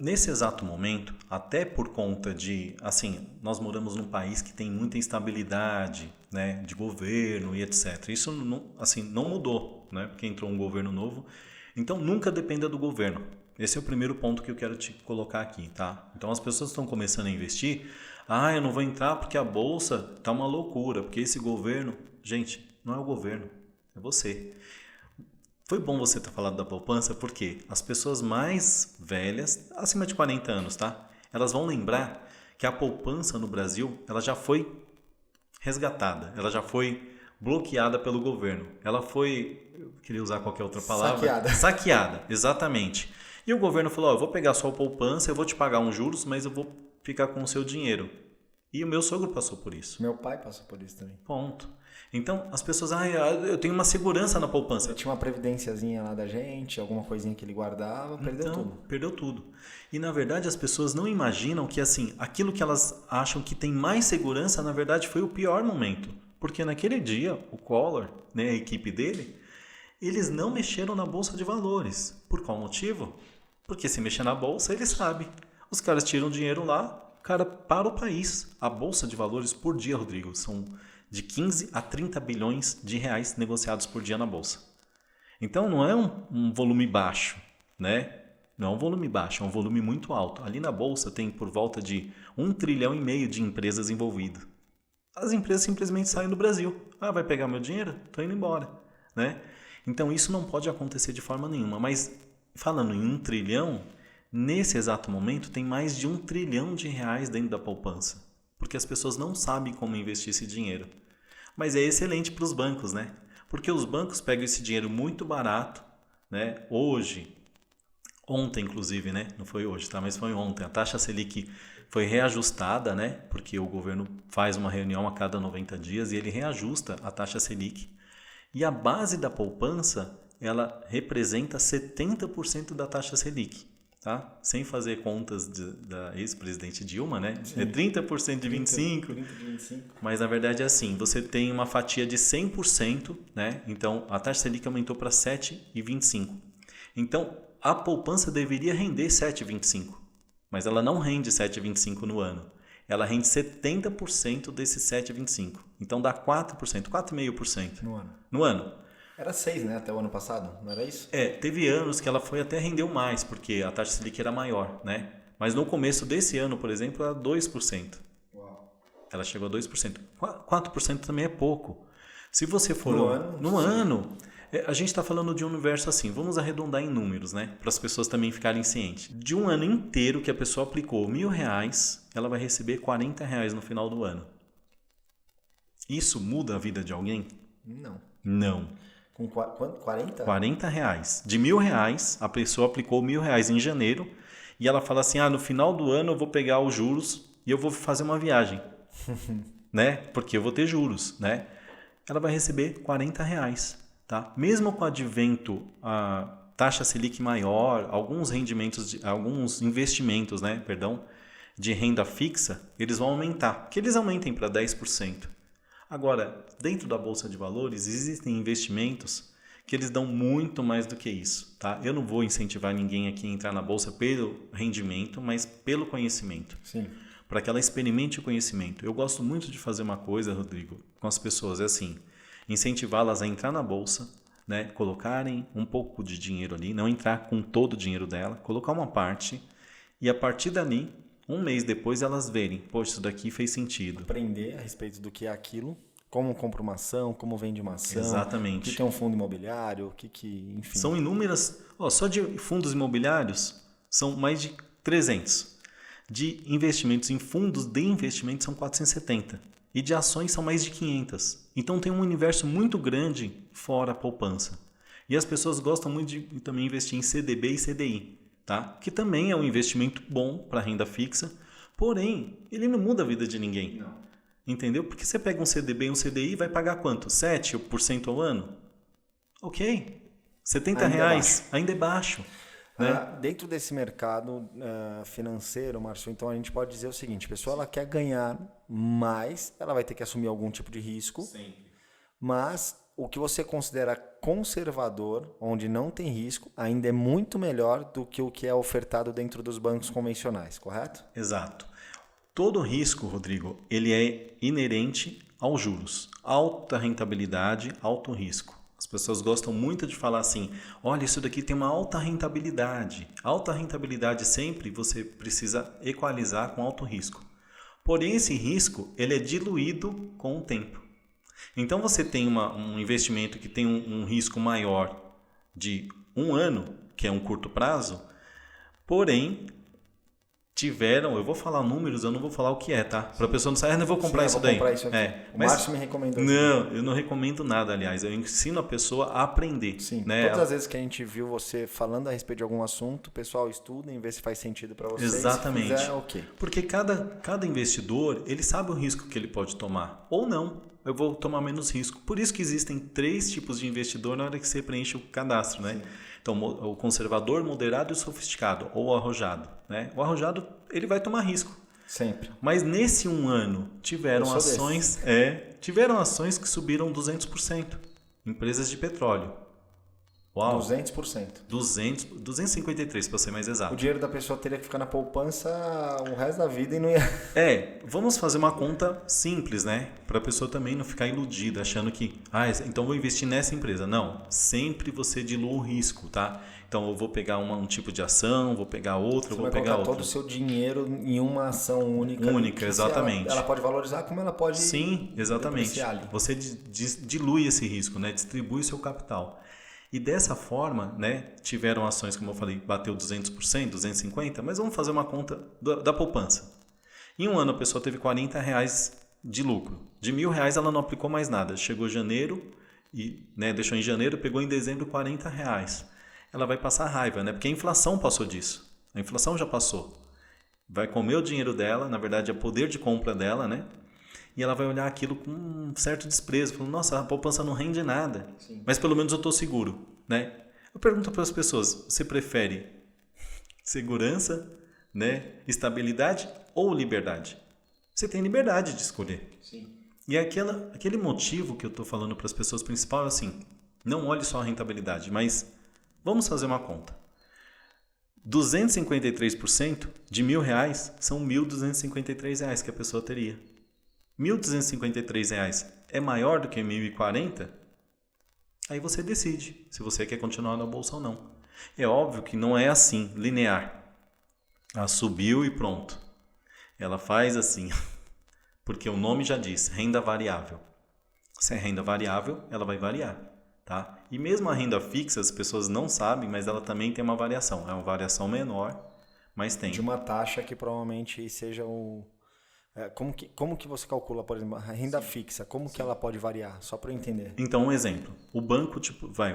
Nesse exato momento, até por conta de, assim, nós moramos num país que tem muita instabilidade, né, de governo e etc. Isso não mudou, né, porque entrou um governo novo. Então, nunca dependa do governo. Esse é o primeiro ponto que eu quero te colocar aqui, tá? Então, as pessoas estão começando a investir. Eu não vou entrar porque a bolsa tá uma loucura, porque esse governo... Gente, não é o governo, é você. Foi bom você ter falado da poupança, porque as pessoas mais velhas, acima de 40 anos, tá? Elas vão lembrar que a poupança no Brasil, ela já foi resgatada, ela já foi bloqueada pelo governo. Ela foi, eu queria usar qualquer outra palavra. Saqueada, exatamente. E o governo falou, eu vou pegar a sua poupança, eu vou te pagar uns juros, mas eu vou ficar com o seu dinheiro. E o meu sogro passou por isso. Meu pai passou por isso também. Ponto. Então, as pessoas, eu tenho uma segurança na poupança. Tinha uma previdênciazinha lá da gente, alguma coisinha que ele guardava, perdeu tudo. Perdeu tudo. E, na verdade, as pessoas não imaginam que, assim, aquilo que elas acham que tem mais segurança, na verdade, foi o pior momento. Porque naquele dia, o Collor, né, a equipe dele, eles não mexeram na Bolsa de Valores. Por qual motivo? Porque se mexer na Bolsa, ele sabe. Os caras tiram dinheiro lá, o cara para o país. A Bolsa de Valores por dia, Rodrigo, são de 15 a 30 bilhões de reais negociados por dia na Bolsa. Então não é um volume baixo, né? Não é um volume baixo, é um volume muito alto. Ali na Bolsa tem por volta de 1,5 trilhão de empresas envolvidas. As empresas simplesmente saem do Brasil. Vai pegar meu dinheiro? Estou indo embora, né? Então isso não pode acontecer de forma nenhuma. Mas falando em 1 trilhão, nesse exato momento tem mais de 1 trilhão de reais dentro da poupança. Porque as pessoas não sabem como investir esse dinheiro. Mas é excelente para os bancos, né? Porque os bancos pegam esse dinheiro muito barato, né? Ontem inclusive, né? Não foi hoje, tá? Mas foi ontem. A taxa Selic foi reajustada, né? Porque o governo faz uma reunião a cada 90 dias e ele reajusta a taxa Selic. E a base da poupança, ela representa 70% da taxa Selic. Tá? Sem fazer contas da ex-presidente Dilma, né? Sim. É 30% de 25%. 30 de 25%. Mas na verdade é assim, você tem uma fatia de 100%, né? Então a taxa Selic aumentou para 7,25%. Então a poupança deveria render 7,25%, mas ela não rende 7,25% no ano. Ela rende 70% desse 7,25%. Então dá 4%, 4,5% no ano. Era 6, né? Até o ano passado, não era isso? Teve anos que ela foi até rendeu mais, porque a taxa Selic era maior, né? Mas no começo desse ano, por exemplo, era 2%. Uau. Ela chegou a 2%. 4% também é pouco. Se você for... No ano, a gente está falando de um universo assim, vamos arredondar em números, né? Para as pessoas também ficarem cientes. De um ano inteiro que a pessoa aplicou R$1.000, ela vai receber R$40 no final do ano. Isso muda a vida de alguém? Não. Com quanto? 40? R$40. De R$1.000, a pessoa aplicou R$1.000 em janeiro e ela fala assim, no final do ano eu vou pegar os juros e eu vou fazer uma viagem, né? Porque eu vou ter juros, né? Ela vai receber R$40, tá? Mesmo com o advento, a taxa Selic maior, alguns investimentos, né? De renda fixa, eles vão aumentar, que eles aumentem para 10%. Agora, dentro da Bolsa de Valores, existem investimentos que eles dão muito mais do que isso, tá? Eu não vou incentivar ninguém aqui a entrar na Bolsa pelo rendimento, mas pelo conhecimento. Sim. para que ela experimente o conhecimento. Eu gosto muito de fazer uma coisa, Rodrigo, com as pessoas, é assim, incentivá-las a entrar na bolsa, né, colocarem um pouco de dinheiro ali, não entrar com todo o dinheiro dela, colocar uma parte e a partir dali, um mês depois elas verem, poxa, isso daqui fez sentido. Aprender a respeito do que é aquilo, como compra uma ação, como vende uma ação, Exatamente. o que é um fundo imobiliário, enfim. São inúmeras, só de fundos imobiliários são mais de 300. De investimentos em fundos de investimento são 470. E de ações são mais de 500. Então tem um universo muito grande fora a poupança. E as pessoas gostam muito de também investir em CDB e CDI, tá? Que também é um investimento bom para renda fixa, porém, ele não muda a vida de ninguém. Não. Entendeu? Porque você pega um CDB e um CDI e vai pagar quanto? 7% ao ano? Ok. R$70 ainda é baixo. Né? Dentro desse mercado financeiro, Márcio, então a gente pode dizer o seguinte, a pessoa ela quer ganhar mais, ela vai ter que assumir algum tipo de risco, Sempre. Mas o que você considera conservador, onde não tem risco, ainda é muito melhor do que o que é ofertado dentro dos bancos convencionais, correto? Exato. Todo risco, Rodrigo, ele é inerente aos juros. Alta rentabilidade, alto risco. As pessoas gostam muito de falar assim, olha, isso daqui tem uma alta rentabilidade. Alta rentabilidade sempre você precisa equalizar com alto risco. Porém, esse risco ele é diluído com o tempo. Então, você tem um investimento que tem um risco maior de 1 ano, que é um curto prazo, porém, eu vou falar números, eu não vou falar o que é, tá? Para a pessoa não sair, não vou comprar isso daí. Comprar isso aqui. O Márcio me recomendou. Não, eu não recomendo nada, aliás. Eu ensino a pessoa a aprender. Sim, né? Todas as vezes que a gente viu você falando a respeito de algum assunto, o pessoal estuda e vê se faz sentido para vocês. Exatamente. Se fizer, ok. Porque cada investidor, ele sabe o risco que ele pode tomar. Ou não. Eu vou tomar menos risco. Por isso que existem 3 tipos de investidor na hora que você preenche o cadastro, né? Sim. Então, o conservador, moderado e sofisticado, ou o arrojado, né? O arrojado, ele vai tomar risco. Sempre. Mas nesse 1 ano, tiveram ações que subiram 200%. Empresas de petróleo. Uau. 200%. 253, para ser mais exato. O dinheiro da pessoa teria que ficar na poupança o resto da vida e não ia... Vamos fazer uma conta simples, né? Para a pessoa também não ficar iludida, achando que, então vou investir nessa empresa. Não, sempre você dilui o risco, tá? Então eu vou pegar um tipo de ação, vou pegar outra, vou pegar outra. Você vai colocar todo o seu dinheiro em uma ação única. Única, exatamente. Ela pode valorizar como ela pode... Sim, exatamente. Você dilui esse risco, né? Distribui o seu capital. E dessa forma, né, tiveram ações, como eu falei, bateu 200%, 250%, mas vamos fazer uma conta da poupança. Em 1 ano a pessoa teve R$40 de lucro. De R$1.000 ela não aplicou mais nada. Chegou janeiro, deixou em janeiro, pegou em dezembro R$40. Ela vai passar raiva, né? Porque a inflação passou disso. A inflação já passou. Vai comer o dinheiro dela, na verdade é o poder de compra dela, né? E ela vai olhar aquilo com um certo desprezo, falando, nossa, a poupança não rende nada, Sim. mas pelo menos eu estou seguro, né? Eu pergunto para as pessoas, você prefere segurança, né, estabilidade ou liberdade? Você tem liberdade de escolher. Sim. E aquele motivo que eu estou falando para as pessoas principal é assim, não olhe só a rentabilidade, mas vamos fazer uma conta. 253% de R$1.000 são R$1.253 que a pessoa teria. R$1.253 é maior do que R$1.040? Aí você decide se você quer continuar na bolsa ou não. É óbvio que não é assim, linear. Ela subiu e pronto. Ela faz assim, porque o nome já diz, renda variável. Se é renda variável, ela vai variar. Tá? E mesmo a renda fixa, as pessoas não sabem, mas ela também tem uma variação. É uma variação menor, mas tem. De uma taxa que provavelmente seja o... Como que você calcula, por exemplo, a renda fixa? Como que ela pode variar? Só para eu entender. Então, um exemplo. O banco,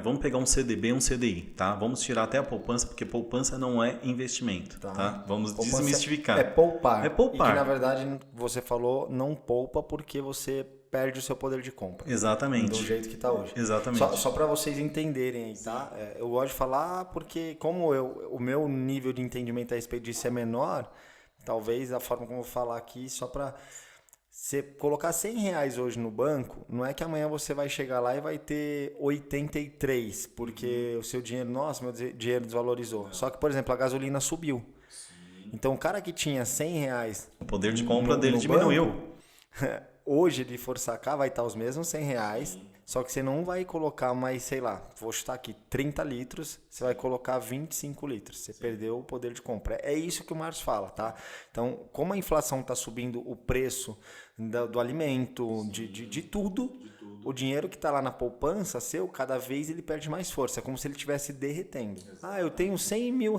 vamos pegar um CDB e um CDI, tá? Vamos tirar até a poupança, porque poupança não é investimento, tá? Vamos desmistificar. É poupar. É poupar. E que, na verdade, você falou, não poupa porque você perde o seu poder de compra. Exatamente. Do jeito que está hoje. Exatamente. Só para vocês entenderem aí, tá? Eu gosto de falar porque como o meu nível de entendimento a respeito disso é menor... Talvez a forma como eu vou falar aqui, só para você colocar R$100 hoje no banco, não é que amanhã você vai chegar lá e vai ter 83, porque o seu dinheiro, nossa, meu dinheiro desvalorizou. Só que, por exemplo, a gasolina subiu. Sim. Então, o cara que tinha R$100... O poder de compra dele diminuiu. Banco, hoje, ele for sacar, vai estar os mesmos R$100, só que você não vai colocar mais, sei lá, vou chutar aqui, 30 litros, você vai colocar 25 litros. Você perdeu o poder de compra. É isso que o Márcio fala, tá? Então, como a inflação está subindo o preço do alimento, de tudo, o dinheiro que está lá na poupança seu, cada vez ele perde mais força. É como se ele estivesse derretendo. Eu tenho R$100 mil.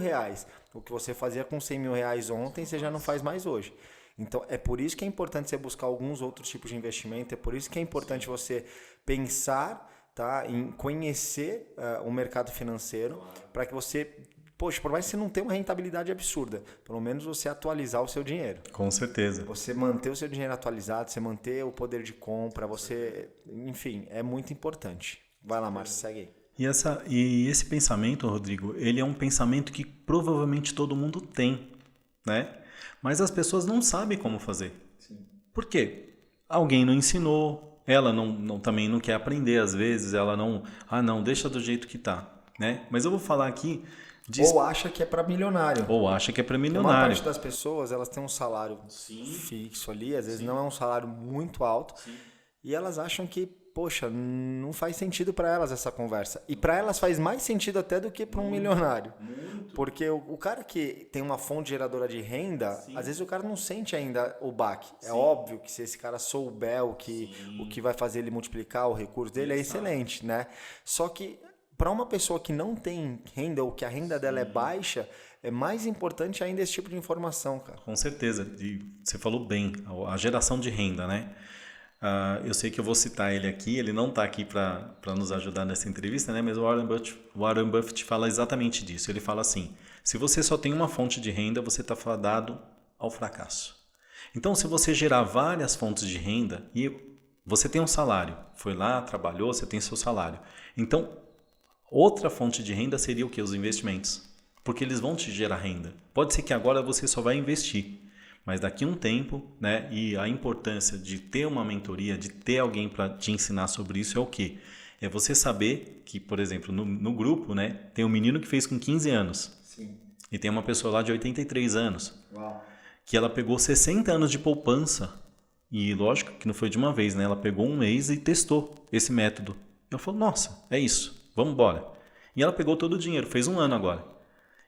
O que você fazia com R$100 mil ontem, você já não faz mais hoje. Então, é por isso que é importante você buscar alguns outros tipos de investimento, é por isso que é importante você pensar, tá, em conhecer o mercado financeiro, para que você, poxa, por mais que você não tenha uma rentabilidade absurda, pelo menos você atualizar o seu dinheiro. Com certeza. Você manter o seu dinheiro atualizado, você manter o poder de compra, você, enfim, é muito importante. Vai lá, Márcio, segue aí. E esse pensamento, Rodrigo, ele é um pensamento que provavelmente todo mundo tem, né? Mas as pessoas não sabem como fazer. Sim. Por quê? Alguém não ensinou, ela também não quer aprender às vezes, ela não, deixa do jeito que tá, né? Mas eu vou falar aqui... Ou acha que é para milionário. Ou acha que é para milionário. A maior parte das pessoas, elas têm um salário fixo ali, às vezes não é um salário muito alto, e elas acham que, poxa, não faz sentido para elas essa conversa. E para elas faz mais sentido até do que para um milionário. Muito. Porque o cara que tem uma fonte geradora de renda, às vezes o cara não sente ainda o baque. É óbvio que se esse cara souber o que vai fazer ele multiplicar o recurso dele, é excelente, né? Só que para uma pessoa que não tem renda ou que a renda dela é baixa, é mais importante ainda esse tipo de informação, cara. Com certeza. E você falou bem, a geração de renda, né? Eu sei que eu vou citar ele aqui, ele não está aqui para nos ajudar nessa entrevista, né? Mas o Warren Buffett fala exatamente disso. Ele fala assim, se você só tem uma fonte de renda, você está fadado ao fracasso. Então, se você gerar várias fontes de renda e você tem um salário, foi lá, trabalhou, você tem seu salário. Então, outra fonte de renda seria o quê? Os investimentos. Porque eles vão te gerar renda. Pode ser que agora você só vai investir. Mas daqui a um tempo, né? E a importância de ter uma mentoria, de ter alguém para te ensinar sobre isso é o quê? É você saber que, por exemplo, no grupo, né? Tem um menino que fez com 15 anos. Sim. E tem uma pessoa lá de 83 anos. Uau. Que ela pegou 60 anos de poupança. E lógico que não foi de uma vez, né? Ela pegou um mês e testou esse método. Eu falei, nossa, é isso. Vamos embora. E ela pegou todo o dinheiro, fez 1 ano agora.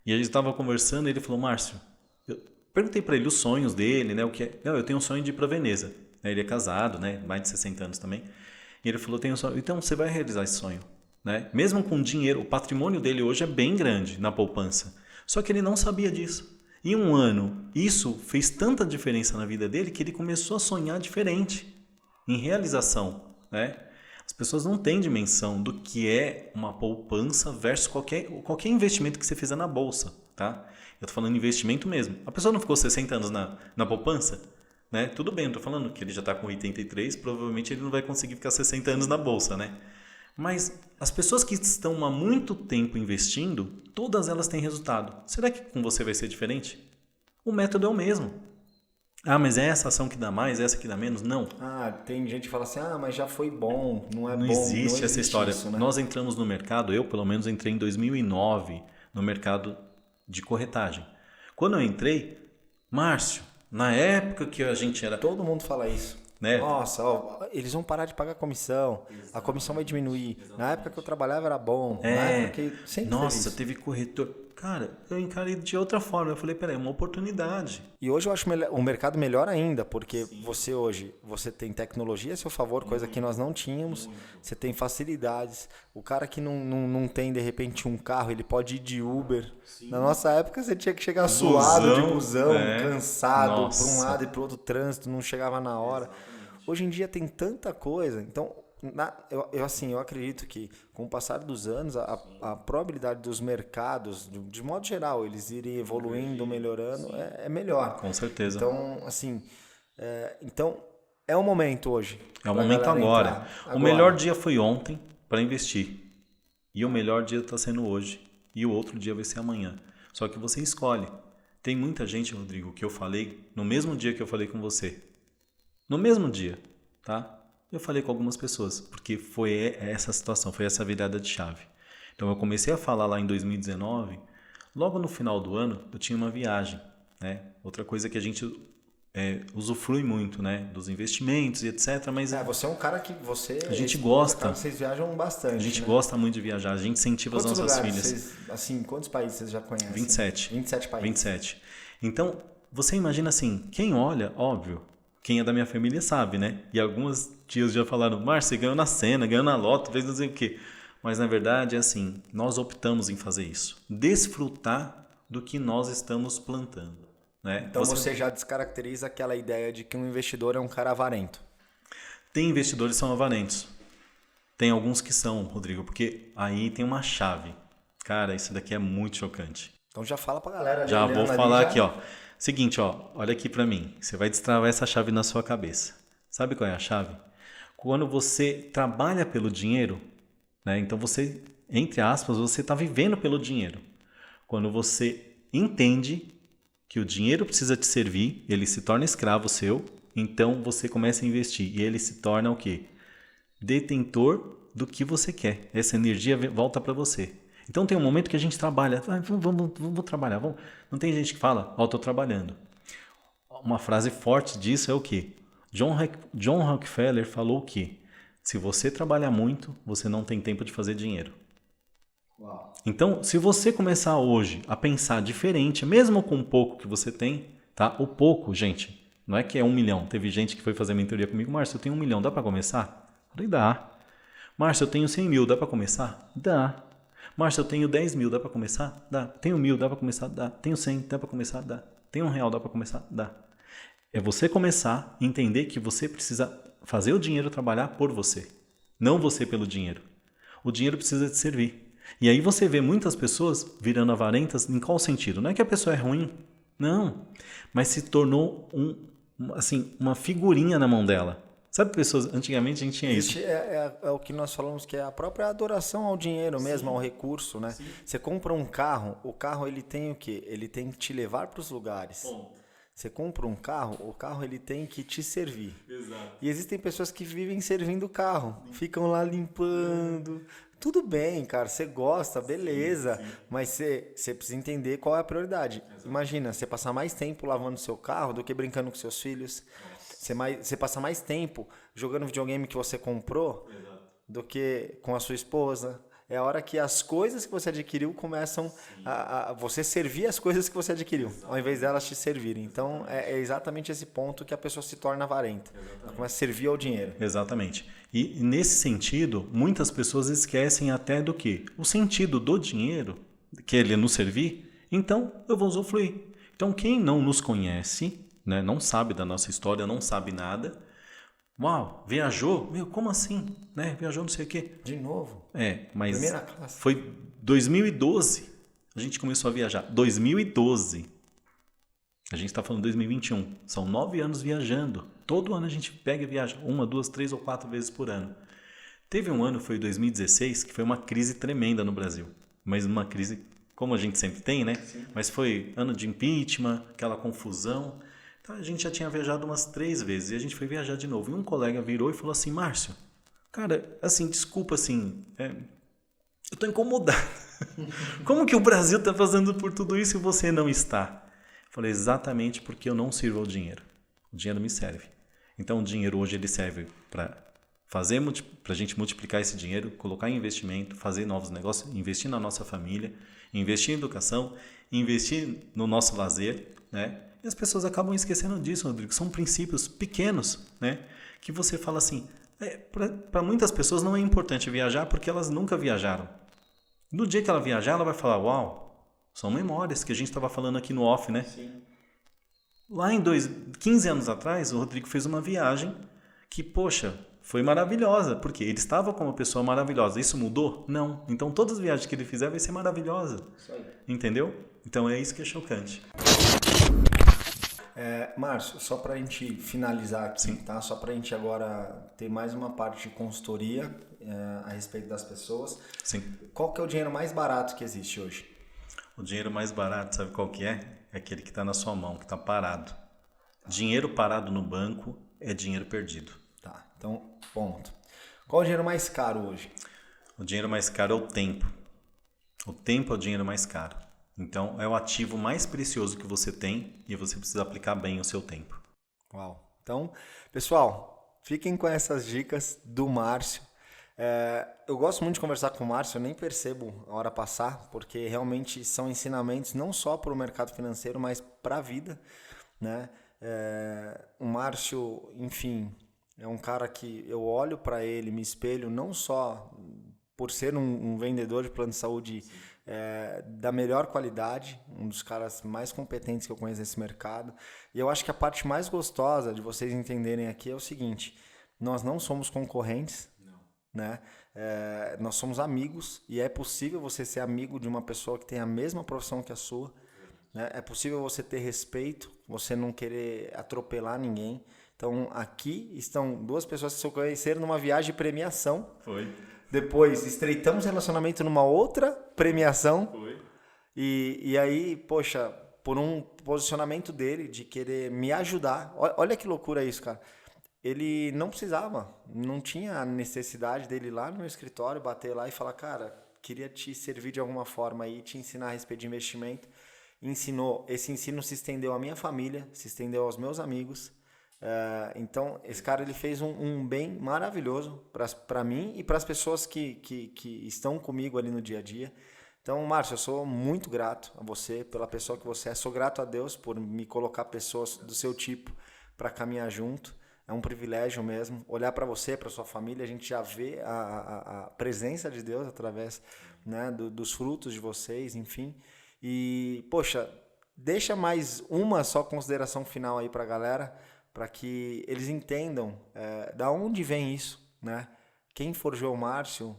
E a gente estava conversando e ele falou, Márcio, eu perguntei para ele os sonhos dele, né? O que é? Não, eu tenho um sonho de ir para Veneza. Ele é casado, né? Mais de 60 anos também. E ele falou, tenho um sonho. Então você vai realizar esse sonho, né? Mesmo com dinheiro, o patrimônio dele hoje é bem grande na poupança. Só que ele não sabia disso. Em 1 ano, isso fez tanta diferença na vida dele que ele começou a sonhar diferente em realização, né? As pessoas não têm dimensão do que é uma poupança versus qualquer investimento que você fizer na bolsa, tá? Eu tô falando investimento mesmo. A pessoa não ficou 60 anos na poupança, né? Tudo bem, eu tô falando que ele já tá com 83, provavelmente ele não vai conseguir ficar 60 anos na bolsa, né? Mas as pessoas que estão há muito tempo investindo, todas elas têm resultado. Será que com você vai ser diferente? O método é o mesmo. Mas é essa ação que dá mais, essa que dá menos? Não. Tem gente que fala assim, mas já foi bom, não é bom. Não existe essa história. Isso, né? Nós entramos no mercado, eu pelo menos entrei em 2009 no mercado de corretagem. Quando eu entrei, Márcio, na época que a gente era... Todo mundo fala isso. Né? Nossa, eles vão parar de pagar comissão, a comissão vai diminuir. Na época que eu trabalhava era bom. Na época que... Sempre Nossa, teve corretor... Cara, eu encarei de outra forma. Eu falei, peraí, é uma oportunidade. E hoje eu acho o mercado melhor ainda, porque você tem tecnologia a seu favor, coisa que nós não tínhamos. Você tem facilidades. O cara que não tem, de repente, um carro, ele pode ir de Uber. Na nossa época, você tinha que chegar suado de busão, cansado, para um lado e para o outro, trânsito, não chegava na hora. Hoje em dia tem tanta coisa, então... Eu acredito que com o passar dos anos a probabilidade dos mercados, de modo geral, eles irem evoluindo, melhorando, é melhor. Com certeza. Então, então é o momento hoje. É o momento agora. O melhor dia foi ontem para investir. E o melhor dia está sendo hoje. E o outro dia vai ser amanhã. Só que você escolhe. Tem muita gente, Rodrigo, que eu falei no mesmo dia que eu falei com você. No mesmo dia, tá? Eu falei com algumas pessoas, porque foi essa situação, foi essa virada de chave. Então eu comecei a falar lá em 2019, logo no final do ano eu tinha uma viagem, né? Outra coisa que a gente usufrui muito, né? Dos investimentos e etc. Mas você é um cara que a gente gosta. Vocês viajam bastante. A gente gosta muito de viajar. A gente incentiva as nossas filhas. Quantos países vocês já conhecem? 27. 27 países. 27. Então, você imagina assim, quem olha, óbvio, quem é da minha família sabe, né? E algumas tias já falaram, Márcio, você ganhou na Sena, ganhou na Loto, fez não sei o quê. Mas, na verdade, é assim, nós optamos em fazer isso. Desfrutar do que nós estamos plantando. Né? Então você já descaracteriza aquela ideia de que um investidor é um cara avarento. Tem investidores que são avarentos. Tem alguns que são, Rodrigo, porque aí tem uma chave. Cara, isso daqui é muito chocante. Então já fala pra galera. Já vou falar aqui, ó. Seguinte, ó, olha aqui pra mim. Você vai destravar essa chave na sua cabeça. Sabe qual é a chave? Quando você trabalha pelo dinheiro, né? Então você, entre aspas, você está vivendo pelo dinheiro. Quando você entende que o dinheiro precisa te servir, ele se torna escravo seu, então você começa a investir e ele se torna o quê? Detentor do que você quer. Essa energia volta para você. Então tem um momento que a gente trabalha, vamos trabalhar, vamos. Não tem gente que fala, estou trabalhando. Uma frase forte disso é o quê? John Rockefeller falou que se você trabalha muito, você não tem tempo de fazer dinheiro. Uau. Então, se você começar hoje a pensar diferente, mesmo com o pouco que você tem, tá? O pouco, gente, não é que é 1 milhão. Teve gente que foi fazer mentoria comigo, Márcio, eu tenho 1 milhão, dá para começar? Eu falei, dá. Márcio, eu tenho 100 mil, dá para começar? Dá. Márcio, eu tenho 10 mil, dá para começar? Dá. Tenho 1.000, dá para começar? Dá. Tenho 100, dá para começar? Dá. Tenho R$1, dá para começar? Dá. É você começar a entender que você precisa fazer o dinheiro trabalhar por você, não você pelo dinheiro. O dinheiro precisa te servir. E aí você vê muitas pessoas virando avarentas em qual sentido? Não é que a pessoa é ruim, não. Mas se tornou uma figurinha na mão dela. Sabe, pessoas, antigamente a gente tinha isso. É o que nós falamos, que é a própria adoração ao dinheiro mesmo, ao recurso, né? Sim. Você compra um carro, o carro ele tem o quê? Ele tem que te levar para os lugares. Bom. Você compra um carro, o carro ele tem que te servir. Exato. E existem pessoas que vivem servindo o carro, ficam lá limpando. Tudo bem, cara, você gosta, beleza, sim. Mas você precisa entender qual é a prioridade. Exato. Imagina, você passar mais tempo lavando seu carro do que brincando com seus filhos. Você passa mais tempo jogando videogame que você comprou. Exato. Do que com a sua esposa. É a hora que as coisas que você adquiriu começam a você servir as coisas que você adquiriu, ao invés delas te servirem. Então, é exatamente esse ponto que a pessoa se torna avarenta. Ela começa a servir ao dinheiro. Exatamente. E nesse sentido, muitas pessoas esquecem até do que? O sentido do dinheiro, que ele nos servir, então eu vou usufruir. Então, quem não nos conhece, né, não sabe da nossa história, não sabe nada, uau, viajou? Meu, como assim? Né? Viajou não sei o quê. De novo? Mas primeira classe. Foi 2012 a gente começou a viajar. 2012. A gente está falando 2021. São 9 anos viajando. Todo ano a gente pega e viaja 1, 2, 3 ou 4 vezes por ano. Teve um ano, foi 2016, que foi uma crise tremenda no Brasil. Mas uma crise, como a gente sempre tem, né? Sim. Mas foi ano de impeachment, aquela confusão. Então, a gente já tinha viajado umas 3 vezes e a gente foi viajar de novo. E um colega virou e falou assim, Márcio, cara, assim, desculpa, assim, eu tô incomodado. Como que o Brasil tá fazendo por tudo isso e você não está? Eu falei, exatamente porque eu não sirvo ao dinheiro. O dinheiro me serve. Então, o dinheiro hoje ele serve para a gente multiplicar esse dinheiro, colocar em investimento, fazer novos negócios, investir na nossa família, investir em educação, investir no nosso lazer, né? E as pessoas acabam esquecendo disso, Rodrigo. São princípios pequenos, né? Que você fala assim, para muitas pessoas não é importante viajar porque elas nunca viajaram. No dia que ela viajar, ela vai falar, uau, são memórias que a gente estava falando aqui no off, né? Sim. Lá em 15 anos atrás, o Rodrigo fez uma viagem que, poxa, foi maravilhosa. Porque ele estava com uma pessoa maravilhosa. Isso mudou? Não. Então, todas as viagens que ele fizer vai ser maravilhosa. Isso aí. Entendeu? Então, é isso que é chocante. Márcio, só para a gente finalizar aqui, sim, tá? Só para a gente agora ter mais uma parte de consultoria a respeito das pessoas. Sim. Qual que é o dinheiro mais barato que existe hoje? O dinheiro mais barato, sabe qual que é? É aquele que está na sua mão, que está parado. Dinheiro parado no banco é dinheiro perdido. Tá, então, ponto. Qual é o dinheiro mais caro hoje? O dinheiro mais caro é o tempo. O tempo é o dinheiro mais caro. Então, é o ativo mais precioso que você tem e você precisa aplicar bem o seu tempo. Uau! Então, pessoal, fiquem com essas dicas do Márcio. Eu gosto muito de conversar com o Márcio, eu nem percebo a hora passar, porque realmente são ensinamentos não só para o mercado financeiro, mas para a vida, né? O Márcio, enfim, é um cara que eu olho para ele, me espelho, não só por ser um vendedor de plano de saúde da melhor qualidade, um dos caras mais competentes que eu conheço nesse mercado. E eu acho que a parte mais gostosa de vocês entenderem aqui é o seguinte: nós não somos concorrentes, né? Nós somos amigos, e é possível você ser amigo de uma pessoa que tem a mesma profissão que a sua, né? É possível você ter respeito, você não querer atropelar ninguém. Então aqui estão duas pessoas que se conheceram numa viagem de premiação. Foi. Depois estreitamos relacionamento numa outra premiação. Foi. E aí, poxa, por um posicionamento dele de querer me ajudar. Olha que loucura isso, cara. Ele não precisava, não tinha necessidade dele ir lá no meu escritório, bater lá e falar, cara, queria te servir de alguma forma aí, te ensinar a respeito de investimento. Ensinou, esse ensino se estendeu à minha família, se estendeu aos meus amigos. Então, esse cara ele fez um bem maravilhoso para mim e para as pessoas que estão comigo ali no dia a dia. Então, Márcio, eu sou muito grato a você pela pessoa que você é. Sou grato a Deus por me colocar pessoas do seu tipo para caminhar junto. É um privilégio mesmo. Olhar para você, para sua família, a gente já vê a presença de Deus através, né, dos frutos de vocês, enfim. E, poxa, deixa mais uma só consideração final aí para a galera, para que eles entendam da onde vem isso, né? Quem forjou o Márcio,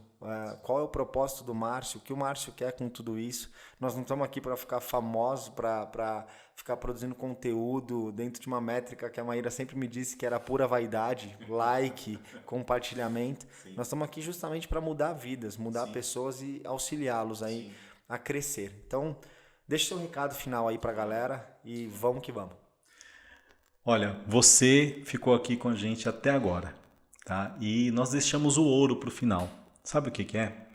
qual é o propósito do Márcio, o que o Márcio quer com tudo isso. Nós não estamos aqui para ficar famosos, para ficar produzindo conteúdo dentro de uma métrica que a Maíra sempre me disse que era pura vaidade, like, compartilhamento. Sim. Nós estamos aqui justamente para mudar vidas, mudar Sim. pessoas e auxiliá-los aí Sim. a crescer. Então, deixa seu recado final aí para a galera e vamos que vamos. Olha, você ficou aqui com a gente até agora, tá? E nós deixamos o ouro para o final. Sabe o que é?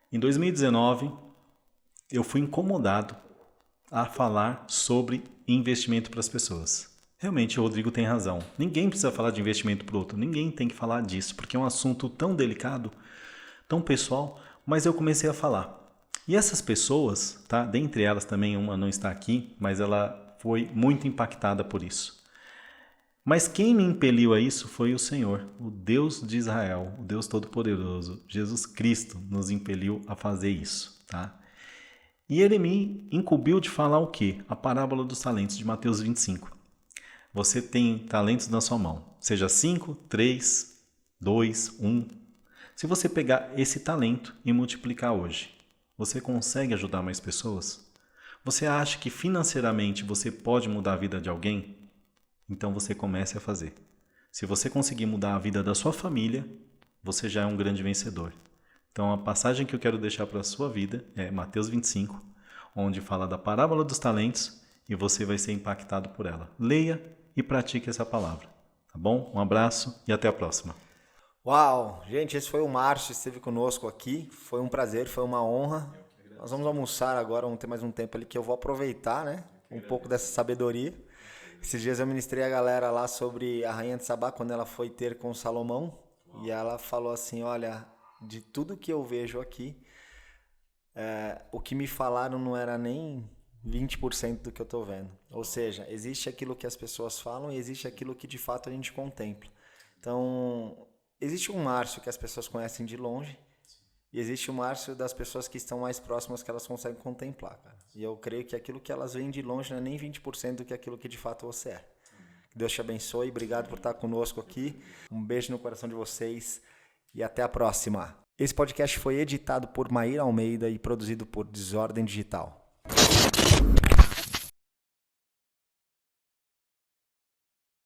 Em 2019, eu fui incomodado a falar sobre investimento para as pessoas. Realmente, o Rodrigo tem razão. Ninguém precisa falar de investimento para o outro. Ninguém tem que falar disso, porque é um assunto tão delicado, tão pessoal, mas eu comecei a falar. E essas pessoas, tá? Dentre elas também uma não está aqui, mas ela foi muito impactada por isso. Mas quem me impeliu a isso foi o Senhor, o Deus de Israel, o Deus Todo-Poderoso, Jesus Cristo nos impeliu a fazer isso, tá? E ele me incumbiu de falar o quê? A parábola dos talentos de Mateus 25. Você tem talentos na sua mão, seja 5, 3, 2, 1. Se você pegar esse talento e multiplicar hoje, você consegue ajudar mais pessoas? Você acha que financeiramente você pode mudar a vida de alguém? Então você comece a fazer. Se você conseguir mudar a vida da sua família, você já é um grande vencedor. Então a passagem que eu quero deixar para a sua vida é Mateus 25, onde fala da parábola dos talentos e você vai ser impactado por ela. Leia e pratique essa palavra. Tá bom? Um abraço e até a próxima. Uau! Gente, esse foi o Márcio, esteve conosco aqui. Foi um prazer, foi uma honra. Nós vamos almoçar agora, vamos ter mais um tempo ali que eu vou aproveitar, né? Um pouco dessa sabedoria. Esses dias eu ministrei a galera lá sobre a Rainha de Sabá, quando ela foi ter com Salomão. E ela falou assim, olha, de tudo que eu vejo aqui, o que me falaram não era nem 20% do que eu estou vendo. Ou seja, existe aquilo que as pessoas falam e existe aquilo que de fato a gente contempla. Então, existe um Márcio que as pessoas conhecem de longe e existe o Márcio das pessoas que estão mais próximas que elas conseguem contemplar, cara. E eu creio que aquilo que elas veem de longe não é nem 20% do que aquilo que de fato você é. Que Deus te abençoe, obrigado por estar conosco aqui. Um beijo no coração de vocês e até a próxima. Esse podcast foi editado por Maíra Almeida e produzido por Desordem Digital.